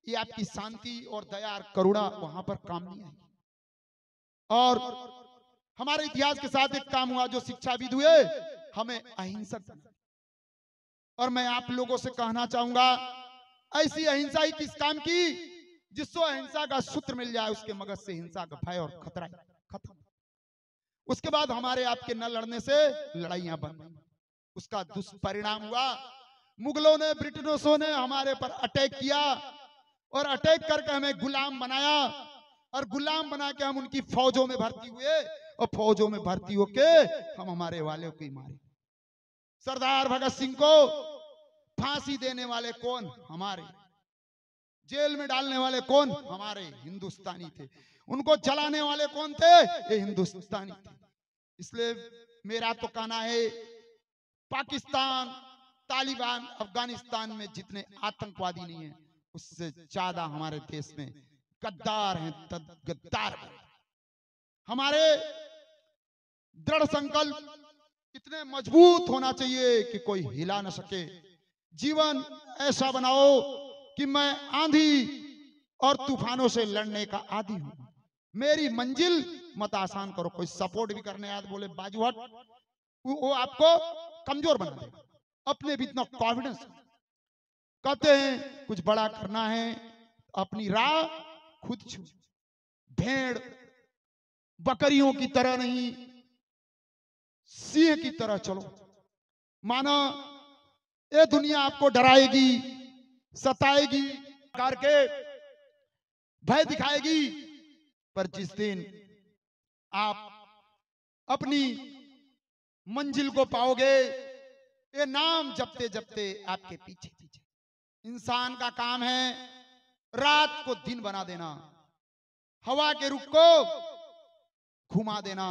ये आपकी शांति और दया और करुणा वहां पर काम नहीं आई। और हमारे इतिहास के साथ एक काम हुआ जो शिक्षाविद हुए, हमें अहिंसक बना। और मैं आप लोगों से कहना चाहूंगा, ऐसी अहिंसा ही किस काम की जिसको अहिंसा का सूत्र मिल जाए, उसके मगज से हिंसा का भय और खतरा खत्म। उसके बाद हमारे आपके न लड़ने से लड़ाइयां बन गई। उसका दुष्परिणाम हुआ, मुगलों ने, ब्रिटिशों ने हमारे पर अटैक किया और अटैक करके हमें गुलाम बनाया। और गुलाम बना के हम उनकी फौजों में भर्ती हुए और फौजों में भर्ती होके हम हमारे वाले को ही मारे। सरदार भगत सिंह को फांसी देने वाले कौन? हमारे। जेल में डालने वाले कौन? हमारे हिंदुस्तानी थे। उनको जलाने वाले कौन थे? ये हिंदुस्तानी थे। इसलिए मेरा तो कहना है, पाकिस्तान, तालिबान, अफगानिस्तान में जितने आतंकवादी नहीं है, उससे ज्यादा हमारे देश में गद्दार हैं, गद्दार। हमारे दृढ़ संकल्प इतने मजबूत होना चाहिए कि कोई हिला न सके। जीवन ऐसा बनाओ कि मैं आंधी और तूफानों से लड़ने का आदी हूं। मेरी मंजिल मत आसान करो। कोई सपोर्ट भी करने आया तो बोले बाजू हट, वो आपको कमजोर बना देगा। अपने भी इतना कॉन्फिडेंस। कहते हैं कुछ बड़ा करना है, अपनी राह खुद चुनो। भेड़ बकरियों की तरह नहीं, सिंह की तरह चलो। माना ये दुनिया आपको डराएगी, सताएगी, करके भय दिखाएगी, पर जिस दिन आप अपनी मंजिल को पाओगे, ये नाम जपते जपते आपके पीछे पीछे। इंसान का काम है रात को दिन बना देना, हवा के रुख को घुमा देना,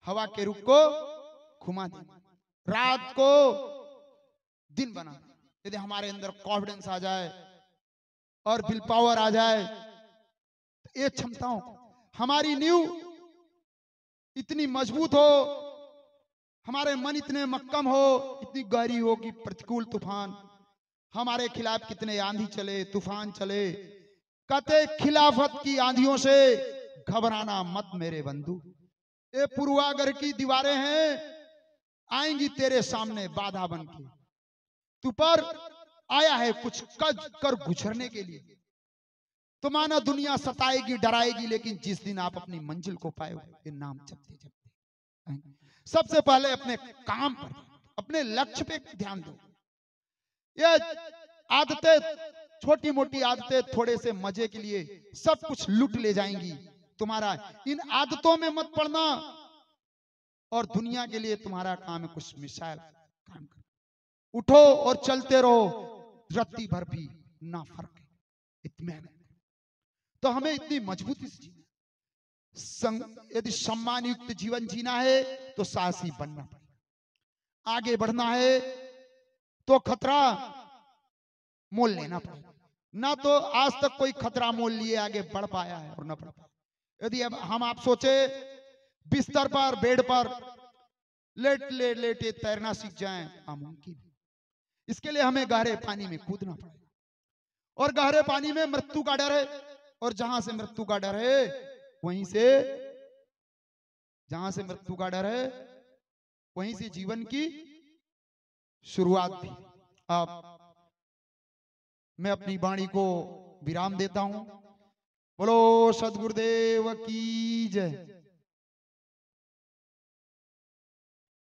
हवा के रुख को घुमा देना, रात को दिन बना। यदि हमारे अंदर कॉन्फिडेंस आ जाए और विल पावर आ जाए, तो ये क्षमताओं, हमारी नींव इतनी मजबूत हो, हमारे मन इतने मक्कम हो, इतनी गहरी हो कि प्रतिकूल तूफान हमारे खिलाफ कितने आंधी चले, तूफान चले, कहते खिलाफत की आंधियों से घबराना मत मेरे बंधु। ये पूर्वागर की दीवारें हैं, आएंगी तेरे सामने बाधा बन के। तू पर आया है कुछ कर गुजरने के लिए। तो माना दुनिया सताएगी, डराएगी, लेकिन जिस दिन आप अपनी मंजिल को पाओगे, ये नाम जपते जपते, सबसे पहले अपने काम पर, अपने लक्ष्य पे ध्यान दो। ये आदतें, छोटी मोटी आदतें थोड़े से मजे के लिए सब कुछ लूट ले जाएंगी तुम्हारा। इन आदतों में मत पड़ना। और दुनिया के लिए तुम्हारा काम है कुछ मिसाइल काम करना। उठो और चलते रहो, रत्ती भर भी ना फर्क है, इत्मीनान। तो हमें इतनी मजबूती से जीना, यदि सम्मान युक्त जीवन जीना है तो साहसी बनना पड़ेगा। आगे बढ़ना है तो खतरा मोल लेना पड़ेगा। ना तो आज तक कोई खतरा मोल लिए आगे बढ़ पाया है और ना बढ़ पाया। यदि अब हम आप सोचे बिस्तर पर बेड पर लेटे तैरना सीख जाएं, नामुमकिन। इसके लिए हमें गहरे पानी में कूदना पड़ेगा और गहरे पानी में मृत्यु का डर है, और जहां से मृत्यु का डर है वहीं से जहां से मृत्यु का डर है वहीं से जीवन की शुरुआत भी। अब मैं अपनी वाणी को विराम देता हूं। बोलो सदगुरुदेव की जय।